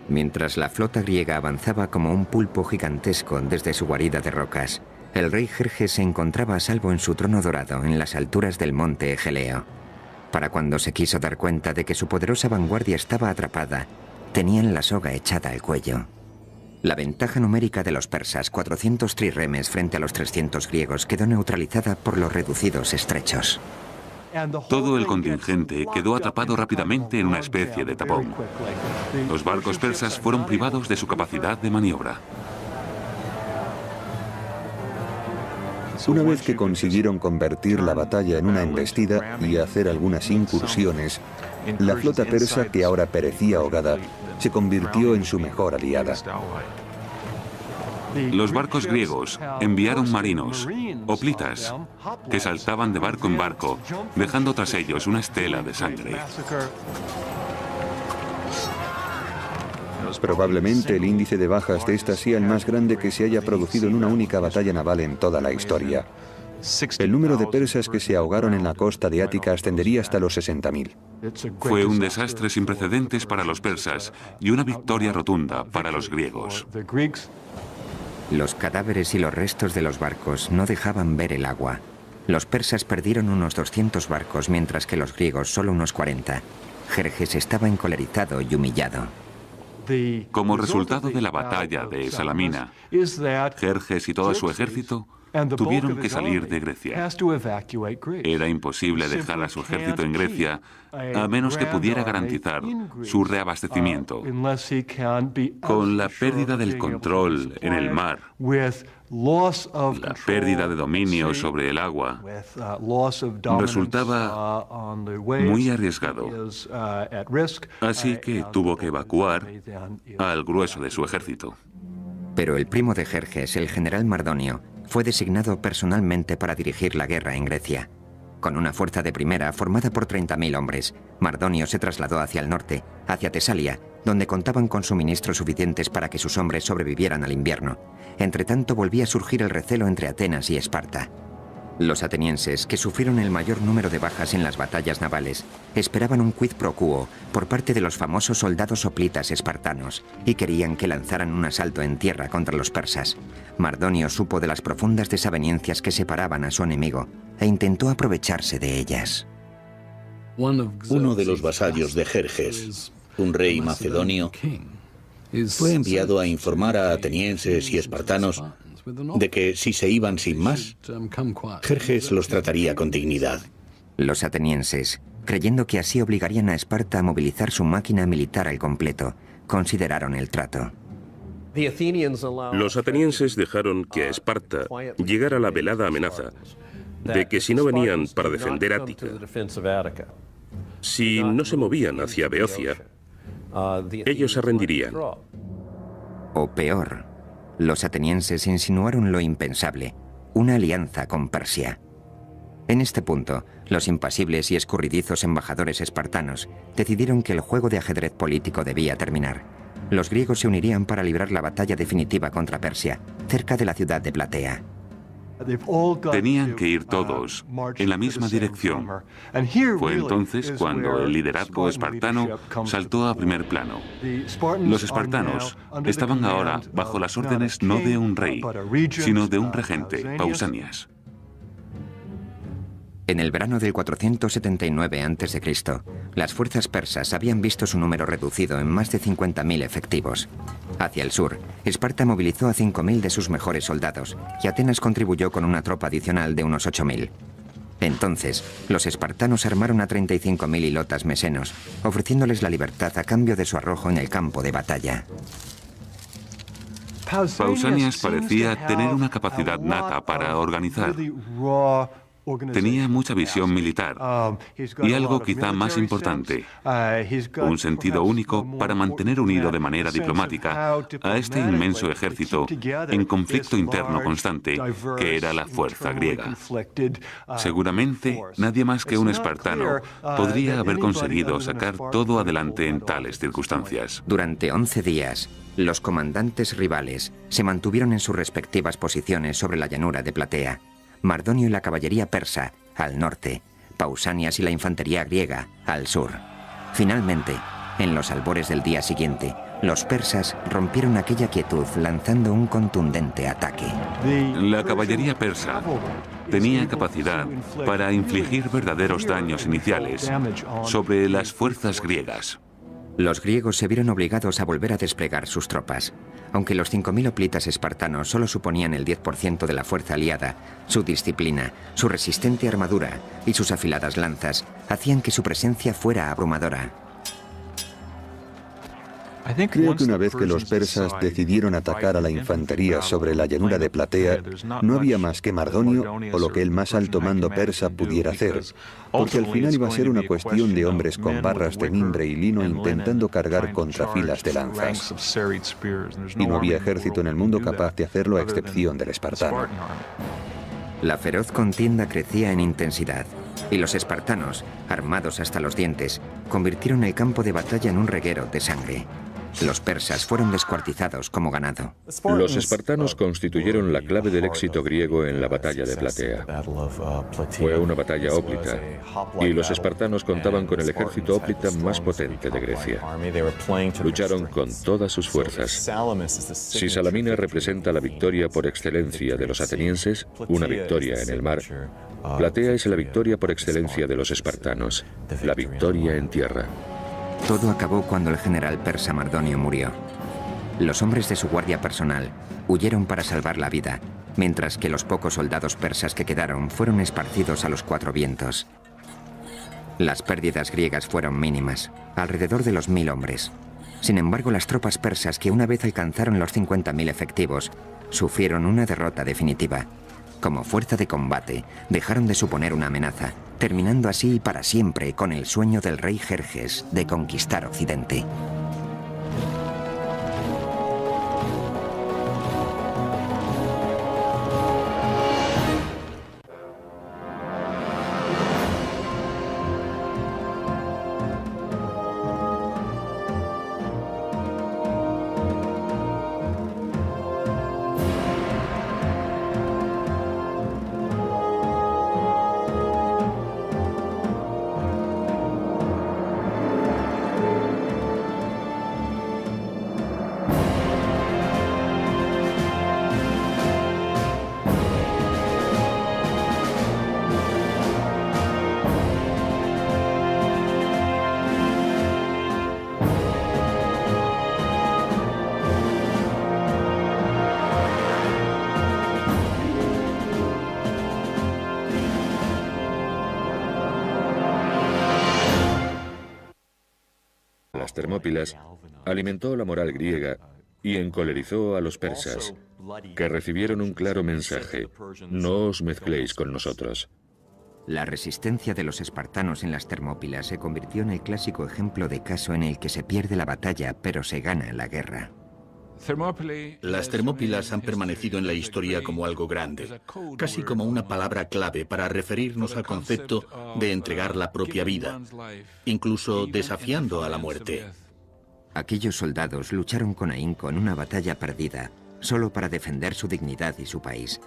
Mientras la flota griega avanzaba como un pulpo gigantesco desde su guarida de rocas, el rey Jerjes se encontraba a salvo en su trono dorado en las alturas del monte Egeleo. Para cuando se quiso dar cuenta de que su poderosa vanguardia estaba atrapada, tenían la soga echada al cuello. La ventaja numérica de los persas, 400 trirremes frente a los 300 griegos, quedó neutralizada por los reducidos estrechos. Todo el contingente quedó atrapado rápidamente en una especie de tapón. Los barcos persas fueron privados de su capacidad de maniobra. Una vez que consiguieron convertir la batalla en una embestida y hacer algunas incursiones, la flota persa, que ahora perecía ahogada, se convirtió en su mejor aliada. Los barcos griegos enviaron marinos, hoplitas, que saltaban de barco en barco, dejando tras ellos una estela de sangre. Probablemente el índice de bajas de esta sea el más grande que se haya producido en una única batalla naval en toda la historia. El número de persas que se ahogaron en la costa de Ática ascendería hasta los 60.000. Fue un desastre sin precedentes para los persas y una victoria rotunda para los griegos. Los cadáveres y los restos de los barcos no dejaban ver el agua. Los persas perdieron unos 200 barcos, mientras que los griegos solo unos 40. Jerjes estaba encolerizado y humillado. Como resultado de la batalla de Salamina, Jerjes y todo su ejército tuvieron que salir de Grecia. Era imposible dejar a su ejército en Grecia a menos que pudiera garantizar su reabastecimiento. Con la pérdida del control en el mar, la pérdida de dominio sobre el agua, resultaba muy arriesgado. Así que tuvo que evacuar al grueso de su ejército. Pero el primo de Jerjes, el general Mardonio, fue designado personalmente para dirigir la guerra en Grecia. Con una fuerza de primera formada por 30.000 hombres, Mardonio se trasladó hacia el norte, hacia Tesalia, donde contaban con suministros suficientes para que sus hombres sobrevivieran al invierno. Entretanto, volvía a surgir el recelo entre Atenas y Esparta. Los atenienses, que sufrieron el mayor número de bajas en las batallas navales, esperaban un quid pro quo por parte de los famosos soldados hoplitas espartanos y querían que lanzaran un asalto en tierra contra los persas. Mardonio supo de las profundas desavenencias que separaban a su enemigo e intentó aprovecharse de ellas. Uno de los vasallos de Jerjes, un rey macedonio, fue enviado a informar a atenienses y espartanos de que si se iban sin más, Jerjes los trataría con dignidad. Los atenienses, creyendo que así obligarían a Esparta a movilizar su máquina militar al completo, consideraron el trato. Los atenienses dejaron que a Esparta llegara la velada amenaza de que si no venían para defender Ática, si no se movían hacia Beocia, ellos se rendirían. O peor, los atenienses insinuaron lo impensable, una alianza con Persia. En este punto, los impasibles y escurridizos embajadores espartanos decidieron que el juego de ajedrez político debía terminar. Los griegos se unirían para librar la batalla definitiva contra Persia, cerca de la ciudad de Platea. Tenían que ir todos en la misma dirección. Fue entonces cuando el liderazgo espartano saltó a primer plano. Los espartanos estaban ahora bajo las órdenes no de un rey, sino de un regente, Pausanias. En el verano del 479 a.C., las fuerzas persas habían visto su número reducido en más de 50.000 efectivos. Hacia el sur, Esparta movilizó a 5.000 de sus mejores soldados y Atenas contribuyó con una tropa adicional de unos 8.000. Entonces, los espartanos armaron a 35.000 hilotas mesenos, ofreciéndoles la libertad a cambio de su arrojo en el campo de batalla. Pausanias parecía tener una capacidad nata para organizar. Tenía mucha visión militar y algo quizá más importante, un sentido único para mantener unido de manera diplomática a este inmenso ejército en conflicto interno constante que era la fuerza griega. Seguramente nadie más que un espartano podría haber conseguido sacar todo adelante en tales circunstancias. Durante 11 días, los comandantes rivales se mantuvieron en sus respectivas posiciones sobre la llanura de Platea. Mardonio y la caballería persa, al norte, Pausanias y la infantería griega, al sur. Finalmente, en los albores del día siguiente, los persas rompieron aquella quietud lanzando un contundente ataque. La caballería persa tenía capacidad para infligir verdaderos daños iniciales sobre las fuerzas griegas. Los griegos se vieron obligados a volver a desplegar sus tropas. Aunque los 5.000 hoplitas espartanos solo suponían el 10% de la fuerza aliada, su disciplina, su resistente armadura y sus afiladas lanzas hacían que su presencia fuera abrumadora. Creo que una vez que los persas decidieron atacar a la infantería sobre la llanura de Platea, no había más que Mardonio o lo que el más alto mando persa pudiera hacer, porque al final iba a ser una cuestión de hombres con barras de mimbre y lino intentando cargar contra filas de lanzas. Y no había ejército en el mundo capaz de hacerlo a excepción del espartano. La feroz contienda crecía en intensidad, y los espartanos, armados hasta los dientes, convirtieron el campo de batalla en un reguero de sangre. Los persas fueron descuartizados como ganado. Los espartanos constituyeron la clave del éxito griego en la batalla de Platea. Fue una batalla hóplita, y los espartanos contaban con el ejército hóplita más potente de Grecia. Lucharon con todas sus fuerzas. Si Salamina representa la victoria por excelencia de los atenienses, una victoria en el mar, Platea es la victoria por excelencia de los espartanos, la victoria en tierra. Todo acabó cuando el general persa Mardonio murió. Los hombres de su guardia personal huyeron para salvar la vida, mientras que los pocos soldados persas que quedaron fueron esparcidos a los cuatro vientos. Las pérdidas griegas fueron mínimas, alrededor de los 1000 hombres. Sin embargo, las tropas persas, que una vez alcanzaron los 50.000 efectivos, sufrieron una derrota definitiva. Como fuerza de combate, dejaron de suponer una amenaza, terminando así y para siempre con el sueño del rey Jerjes de conquistar Occidente. Las Termópilas alimentó la moral griega y encolerizó a los persas, que recibieron un claro mensaje: no os mezcléis con nosotros. La resistencia de los espartanos en las Termópilas se convirtió en el clásico ejemplo de caso en el que se pierde la batalla, pero se gana la guerra. Las Termópilas han permanecido en la historia como algo grande, casi como una palabra clave para referirnos al concepto de entregar la propia vida, incluso desafiando a la muerte. Aquellos soldados lucharon con ahínco en una batalla perdida, solo para defender su dignidad y su país.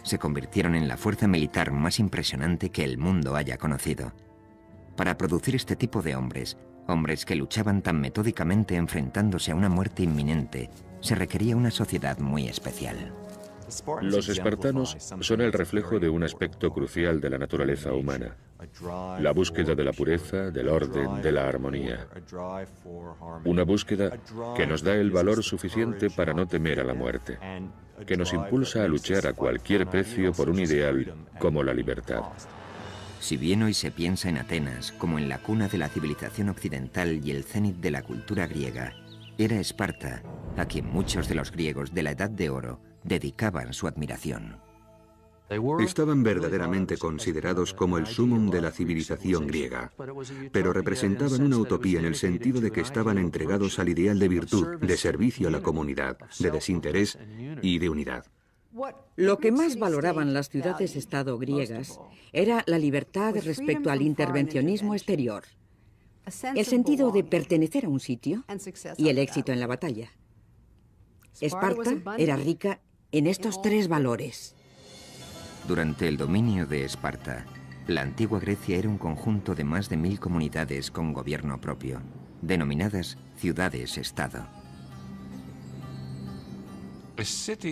Se convirtieron en la fuerza militar más impresionante que el mundo haya conocido. Para producir este tipo de hombres, hombres que luchaban tan metódicamente enfrentándose a una muerte inminente, se requería una sociedad muy especial. Los espartanos son el reflejo de un aspecto crucial de la naturaleza humana: la búsqueda de la pureza, del orden, de la armonía. Una búsqueda que nos da el valor suficiente para no temer a la muerte, que nos impulsa a luchar a cualquier precio por un ideal como la libertad. Si bien hoy se piensa en Atenas como en la cuna de la civilización occidental y el cenit de la cultura griega, era Esparta a quien muchos de los griegos de la Edad de Oro dedicaban su admiración. Estaban verdaderamente considerados como el sumum de la civilización griega, pero representaban una utopía en el sentido de que estaban entregados al ideal de virtud, de servicio a la comunidad, de desinterés y de unidad. Lo que más valoraban las ciudades-estado griegas era la libertad respecto al intervencionismo exterior, el sentido de pertenecer a un sitio y el éxito en la batalla. Esparta era rica en estos tres valores. Durante el dominio de Esparta, la antigua Grecia era un conjunto de más de 1000 comunidades con gobierno propio, denominadas ciudades-estado.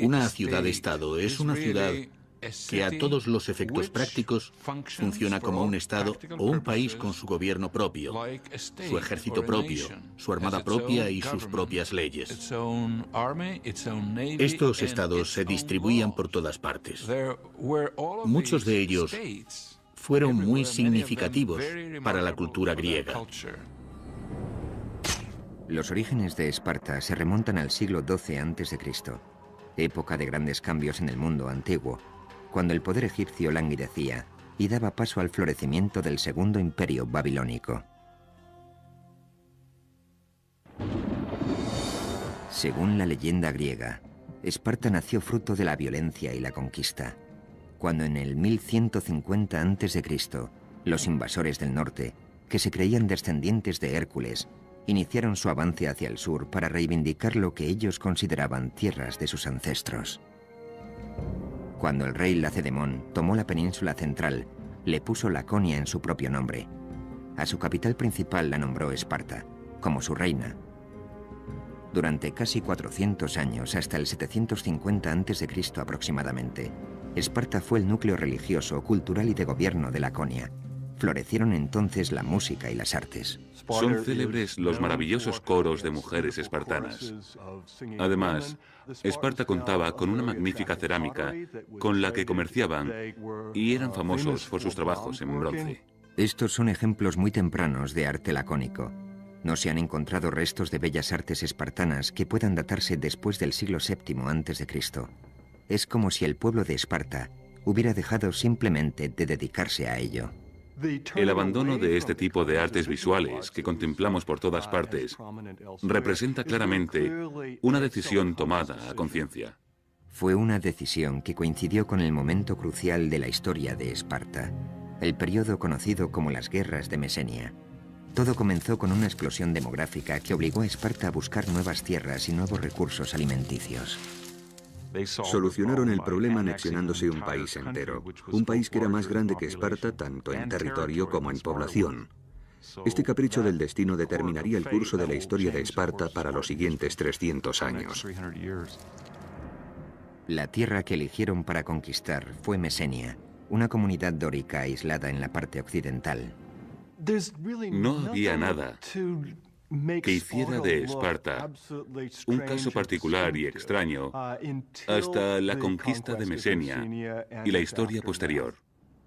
Una ciudad-estado es una ciudad que a todos los efectos prácticos funciona como un estado o un país con su gobierno propio, su ejército propio, su armada propia y sus propias leyes. Estos estados se distribuían por todas partes. Muchos de ellos fueron muy significativos para la cultura griega. Los orígenes de Esparta se remontan al siglo XII a.C., época de grandes cambios en el mundo antiguo, cuando el poder egipcio languidecía y daba paso al florecimiento del Segundo Imperio Babilónico. Según la leyenda griega, Esparta nació fruto de la violencia y la conquista, cuando en el 1150 a.C., los invasores del norte, que se creían descendientes de Hércules, iniciaron su avance hacia el sur para reivindicar lo que ellos consideraban tierras de sus ancestros. Cuando el rey Lacedemón tomó la península central, le puso Laconia en su propio nombre. A su capital principal la nombró Esparta, como su reina. Durante casi 400 años, hasta el 750 a.C. aproximadamente, Esparta fue el núcleo religioso, cultural y de gobierno de Laconia. Florecieron entonces la música y las artes. Son célebres los maravillosos coros de mujeres espartanas. Además, Esparta contaba con una magnífica cerámica con la que comerciaban y eran famosos por sus trabajos en bronce. Estos son ejemplos muy tempranos de arte lacónico. No se han encontrado restos de bellas artes espartanas que puedan datarse después del siglo VII a.C. Es como si el pueblo de Esparta hubiera dejado simplemente de dedicarse a ello. El abandono de este tipo de artes visuales que contemplamos por todas partes representa claramente una decisión tomada a conciencia. Fue una decisión que coincidió con el momento crucial de la historia de Esparta, el periodo conocido como las Guerras de Mesenia. Todo comenzó con una explosión demográfica que obligó a Esparta a buscar nuevas tierras y nuevos recursos alimenticios. Solucionaron el problema anexionándose un país entero, un país que era más grande que Esparta tanto en territorio como en población. Este capricho del destino determinaría el curso de la historia de Esparta para los siguientes 300 años. La tierra que eligieron para conquistar fue Mesenia, una comunidad dórica aislada en la parte occidental. No había nada que hiciera de Esparta un caso particular y extraño hasta la conquista de Mesenia y la historia posterior.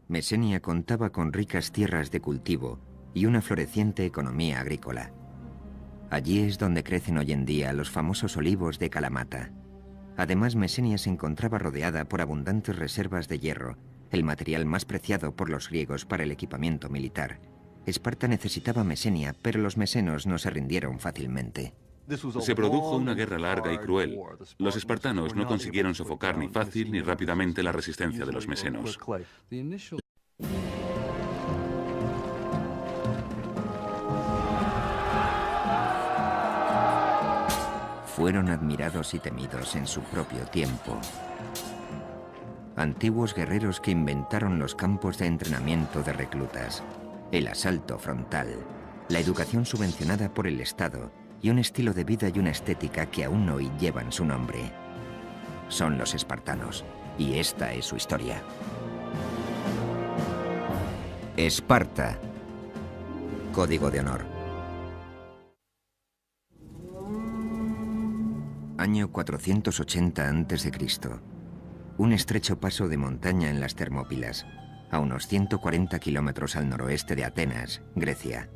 Mesenia contaba con ricas tierras de cultivo y una floreciente economía agrícola. Allí es donde crecen hoy en día los famosos olivos de Kalamata. Además, Mesenia se encontraba rodeada por abundantes reservas de hierro, el material más preciado por los griegos para el equipamiento militar. Esparta necesitaba Mesenia, pero los mesenos no se rindieron fácilmente. Se produjo una guerra larga y cruel. Los espartanos no consiguieron sofocar ni fácil ni rápidamente la resistencia de los mesenos. Fueron admirados y temidos en su propio tiempo. Antiguos guerreros que inventaron los campos de entrenamiento de reclutas, el asalto frontal, la educación subvencionada por el Estado y un estilo de vida y una estética que aún hoy llevan su nombre. Son los espartanos, y esta es su historia. Esparta. Código de honor. Año 480 a.C. Un estrecho paso de montaña en las Termópilas, a unos 140 kilómetros al noroeste de Atenas, Grecia.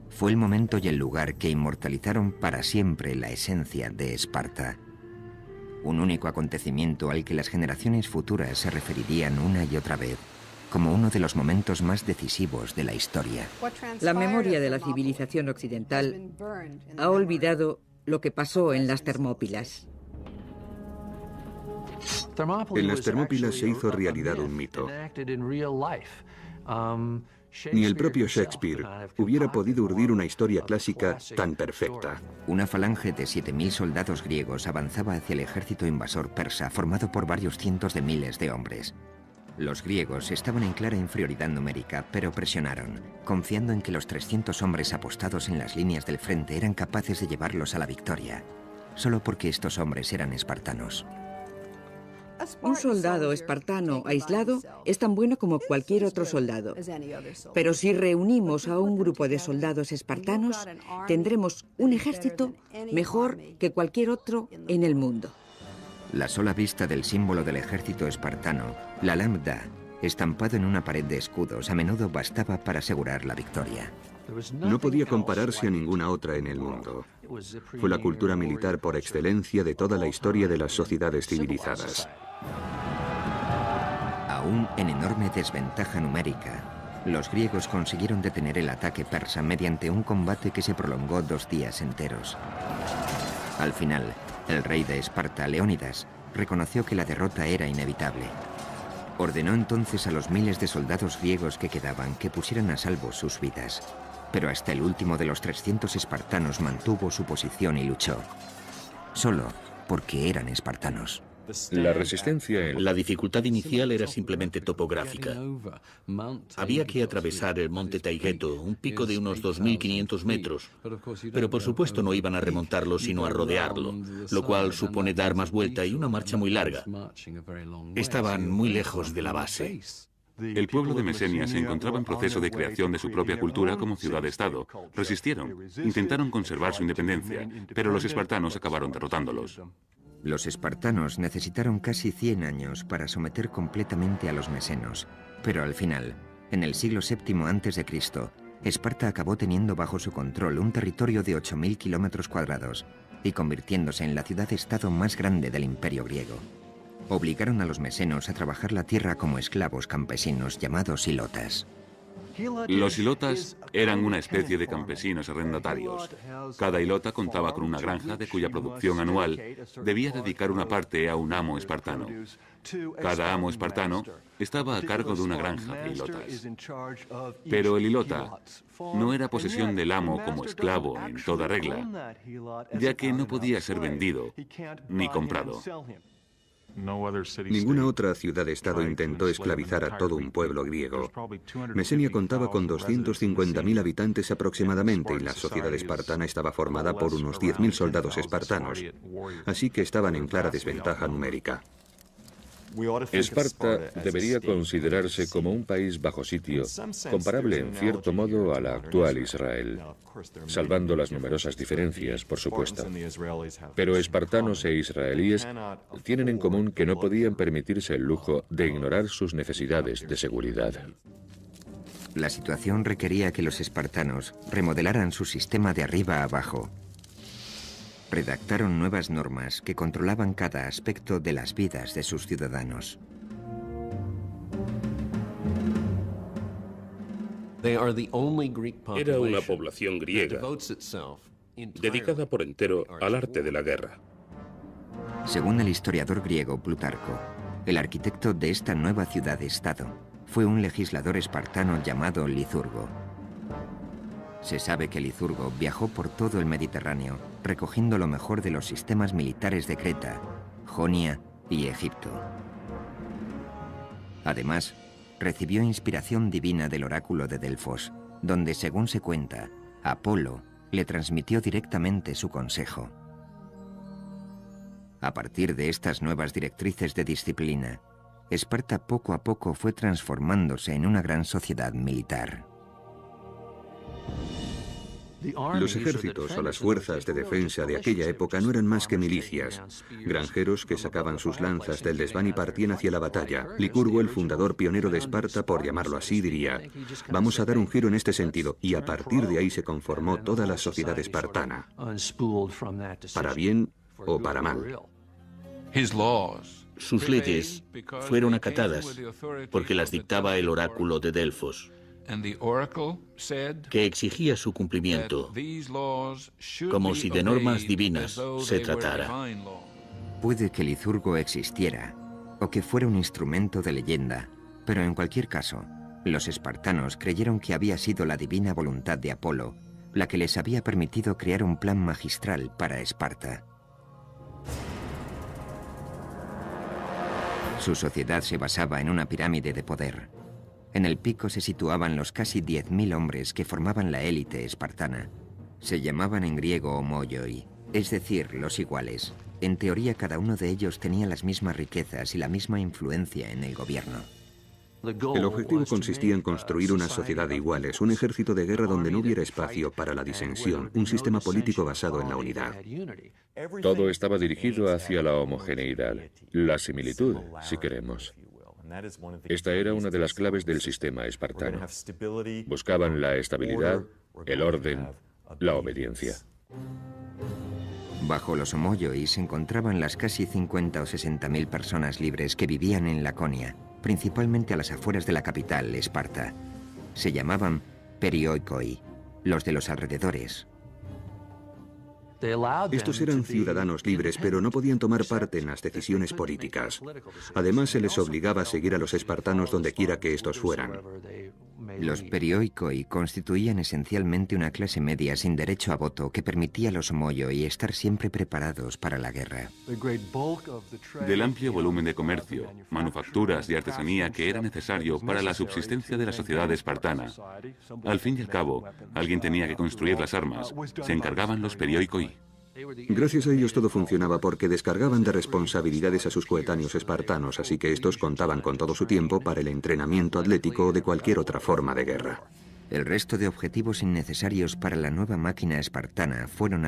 Fue el momento y el lugar que inmortalizaron para siempre la esencia de Esparta. Un único acontecimiento al que las generaciones futuras se referirían una y otra vez como uno de los momentos más decisivos de la historia. La memoria de la civilización occidental ha olvidado lo que pasó en las Termópilas. En las Termópilas se hizo realidad un mito. Ni el propio Shakespeare hubiera podido urdir una historia clásica tan perfecta. Una falange de 7.000 soldados griegos avanzaba hacia el ejército invasor persa, formado por varios cientos de miles de hombres. Los griegos estaban en clara inferioridad numérica, pero presionaron, confiando en que los 300 hombres apostados en las líneas del frente eran capaces de llevarlos a la victoria, solo porque estos hombres eran espartanos. Un soldado espartano aislado es tan bueno como cualquier otro soldado. Pero si reunimos a un grupo de soldados espartanos, tendremos un ejército mejor que cualquier otro en el mundo. La sola vista del símbolo del ejército espartano, la lambda, estampado en una pared de escudos, a menudo bastaba para asegurar la victoria. No podía compararse a ninguna otra en el mundo. Fue la cultura militar por excelencia de toda la historia de las sociedades civilizadas. Aún en enorme desventaja numérica, los griegos consiguieron detener el ataque persa mediante un combate que se prolongó 2 días enteros. Al final, el rey de Esparta, Leónidas, reconoció que la derrota era inevitable. Ordenó entonces a los miles de soldados griegos que quedaban que pusieran a salvo sus vidas. pero hasta el último de los 300 espartanos mantuvo su posición y luchó. Solo porque eran espartanos. La resistencia La dificultad inicial era simplemente topográfica. Había que atravesar el monte Taygeto, un pico de unos 2.500 metros, pero por supuesto no iban a remontarlo sino a rodearlo, lo cual supone dar más vuelta y una marcha muy larga. Estaban muy lejos de la base. El pueblo de Mesenia se encontraba en proceso de creación de su propia cultura como ciudad-estado. Resistieron, intentaron conservar su independencia, pero los espartanos acabaron derrotándolos. Los espartanos necesitaron casi 100 años para someter completamente a los mesenos, pero al final, en el siglo VII a.C., Esparta acabó teniendo bajo su control un territorio de 8.000 kilómetros cuadrados y convirtiéndose en la ciudad-estado más grande del imperio griego. Obligaron a los mesenos a trabajar la tierra como esclavos campesinos llamados hilotas. Los hilotas eran una especie de campesinos arrendatarios. Cada hilota contaba con una granja de cuya producción anual debía dedicar una parte a un amo espartano. Cada amo espartano estaba a cargo de una granja de hilotas. Pero el hilota no era posesión del amo como esclavo en toda regla, ya que no podía ser vendido ni comprado. Ninguna otra ciudad-estado intentó esclavizar a todo un pueblo griego. Mesenia contaba con 250.000 habitantes aproximadamente y la sociedad espartana estaba formada por unos 10.000 soldados espartanos, así que estaban en clara desventaja numérica. Esparta debería considerarse como un país bajo sitio, comparable en cierto modo a la actual Israel, salvando las numerosas diferencias, por supuesto. Pero espartanos e israelíes tienen en común que no podían permitirse el lujo de ignorar sus necesidades de seguridad. La situación requería que los espartanos remodelaran su sistema de arriba a abajo. Redactaron nuevas normas que controlaban cada aspecto de las vidas de sus ciudadanos. Era una población griega dedicada por entero al arte de la guerra. Según el historiador griego Plutarco, el arquitecto de esta nueva ciudad-estado fue un legislador espartano llamado Licurgo. Se sabe que Licurgo viajó por todo el Mediterráneo, recogiendo lo mejor de los sistemas militares de Creta, Jonia y Egipto. Además, recibió inspiración divina del oráculo de Delfos, donde, según se cuenta, Apolo le transmitió directamente su consejo. A partir de estas nuevas directrices de disciplina, Esparta poco a poco fue transformándose en una gran sociedad militar. Los ejércitos o las fuerzas de defensa de aquella época no eran más que milicias, granjeros que sacaban sus lanzas del desván y partían hacia la batalla. Licurgo, el fundador pionero de Esparta, por llamarlo así, diría: vamos a dar un giro en este sentido, y a partir de ahí se conformó toda la sociedad espartana, para bien o para mal. Sus leyes fueron acatadas porque las dictaba el oráculo de Delfos, que exigía su cumplimiento, como si de normas divinas se tratara. Puede que Licurgo existiera, o que fuera un instrumento de leyenda, pero en cualquier caso, los espartanos creyeron que había sido la divina voluntad de Apolo la que les había permitido crear un plan magistral para Esparta. Su sociedad se basaba en una pirámide de poder. En el pico se situaban los casi 10.000 hombres que formaban la élite espartana. Se llamaban en griego homoioi, es decir, los iguales. En teoría, cada uno de ellos tenía las mismas riquezas y la misma influencia en el gobierno. El objetivo consistía en construir una sociedad de iguales, un ejército de guerra donde no hubiera espacio para la disensión, un sistema político basado en la unidad. Todo estaba dirigido hacia la homogeneidad, la similitud, si queremos. Esta era una de las claves del sistema espartano. Buscaban la estabilidad, el orden, la obediencia. Bajo los homoioi se encontraban las casi 50 o 60.000 personas libres que vivían en Laconia, principalmente a las afueras de la capital, Esparta. Se llamaban perioikoi, los de los alrededores. Estos eran ciudadanos libres, pero no podían tomar parte en las decisiones políticas. Además, se les obligaba a seguir a los espartanos donde quiera que estos fueran. Los perioikoi constituían esencialmente una clase media sin derecho a voto que permitía a los homoioi estar siempre preparados para la guerra. Del amplio volumen de comercio, manufacturas y artesanía que era necesario para la subsistencia de la sociedad espartana, al fin y al cabo, alguien tenía que construir las armas. Se encargaban los perioikoi. Gracias a ellos todo funcionaba porque descargaban de responsabilidades a sus coetáneos espartanos, así que estos contaban con todo su tiempo para el entrenamiento atlético o de cualquier otra forma de guerra. El resto de objetivos innecesarios para la nueva máquina espartana fueron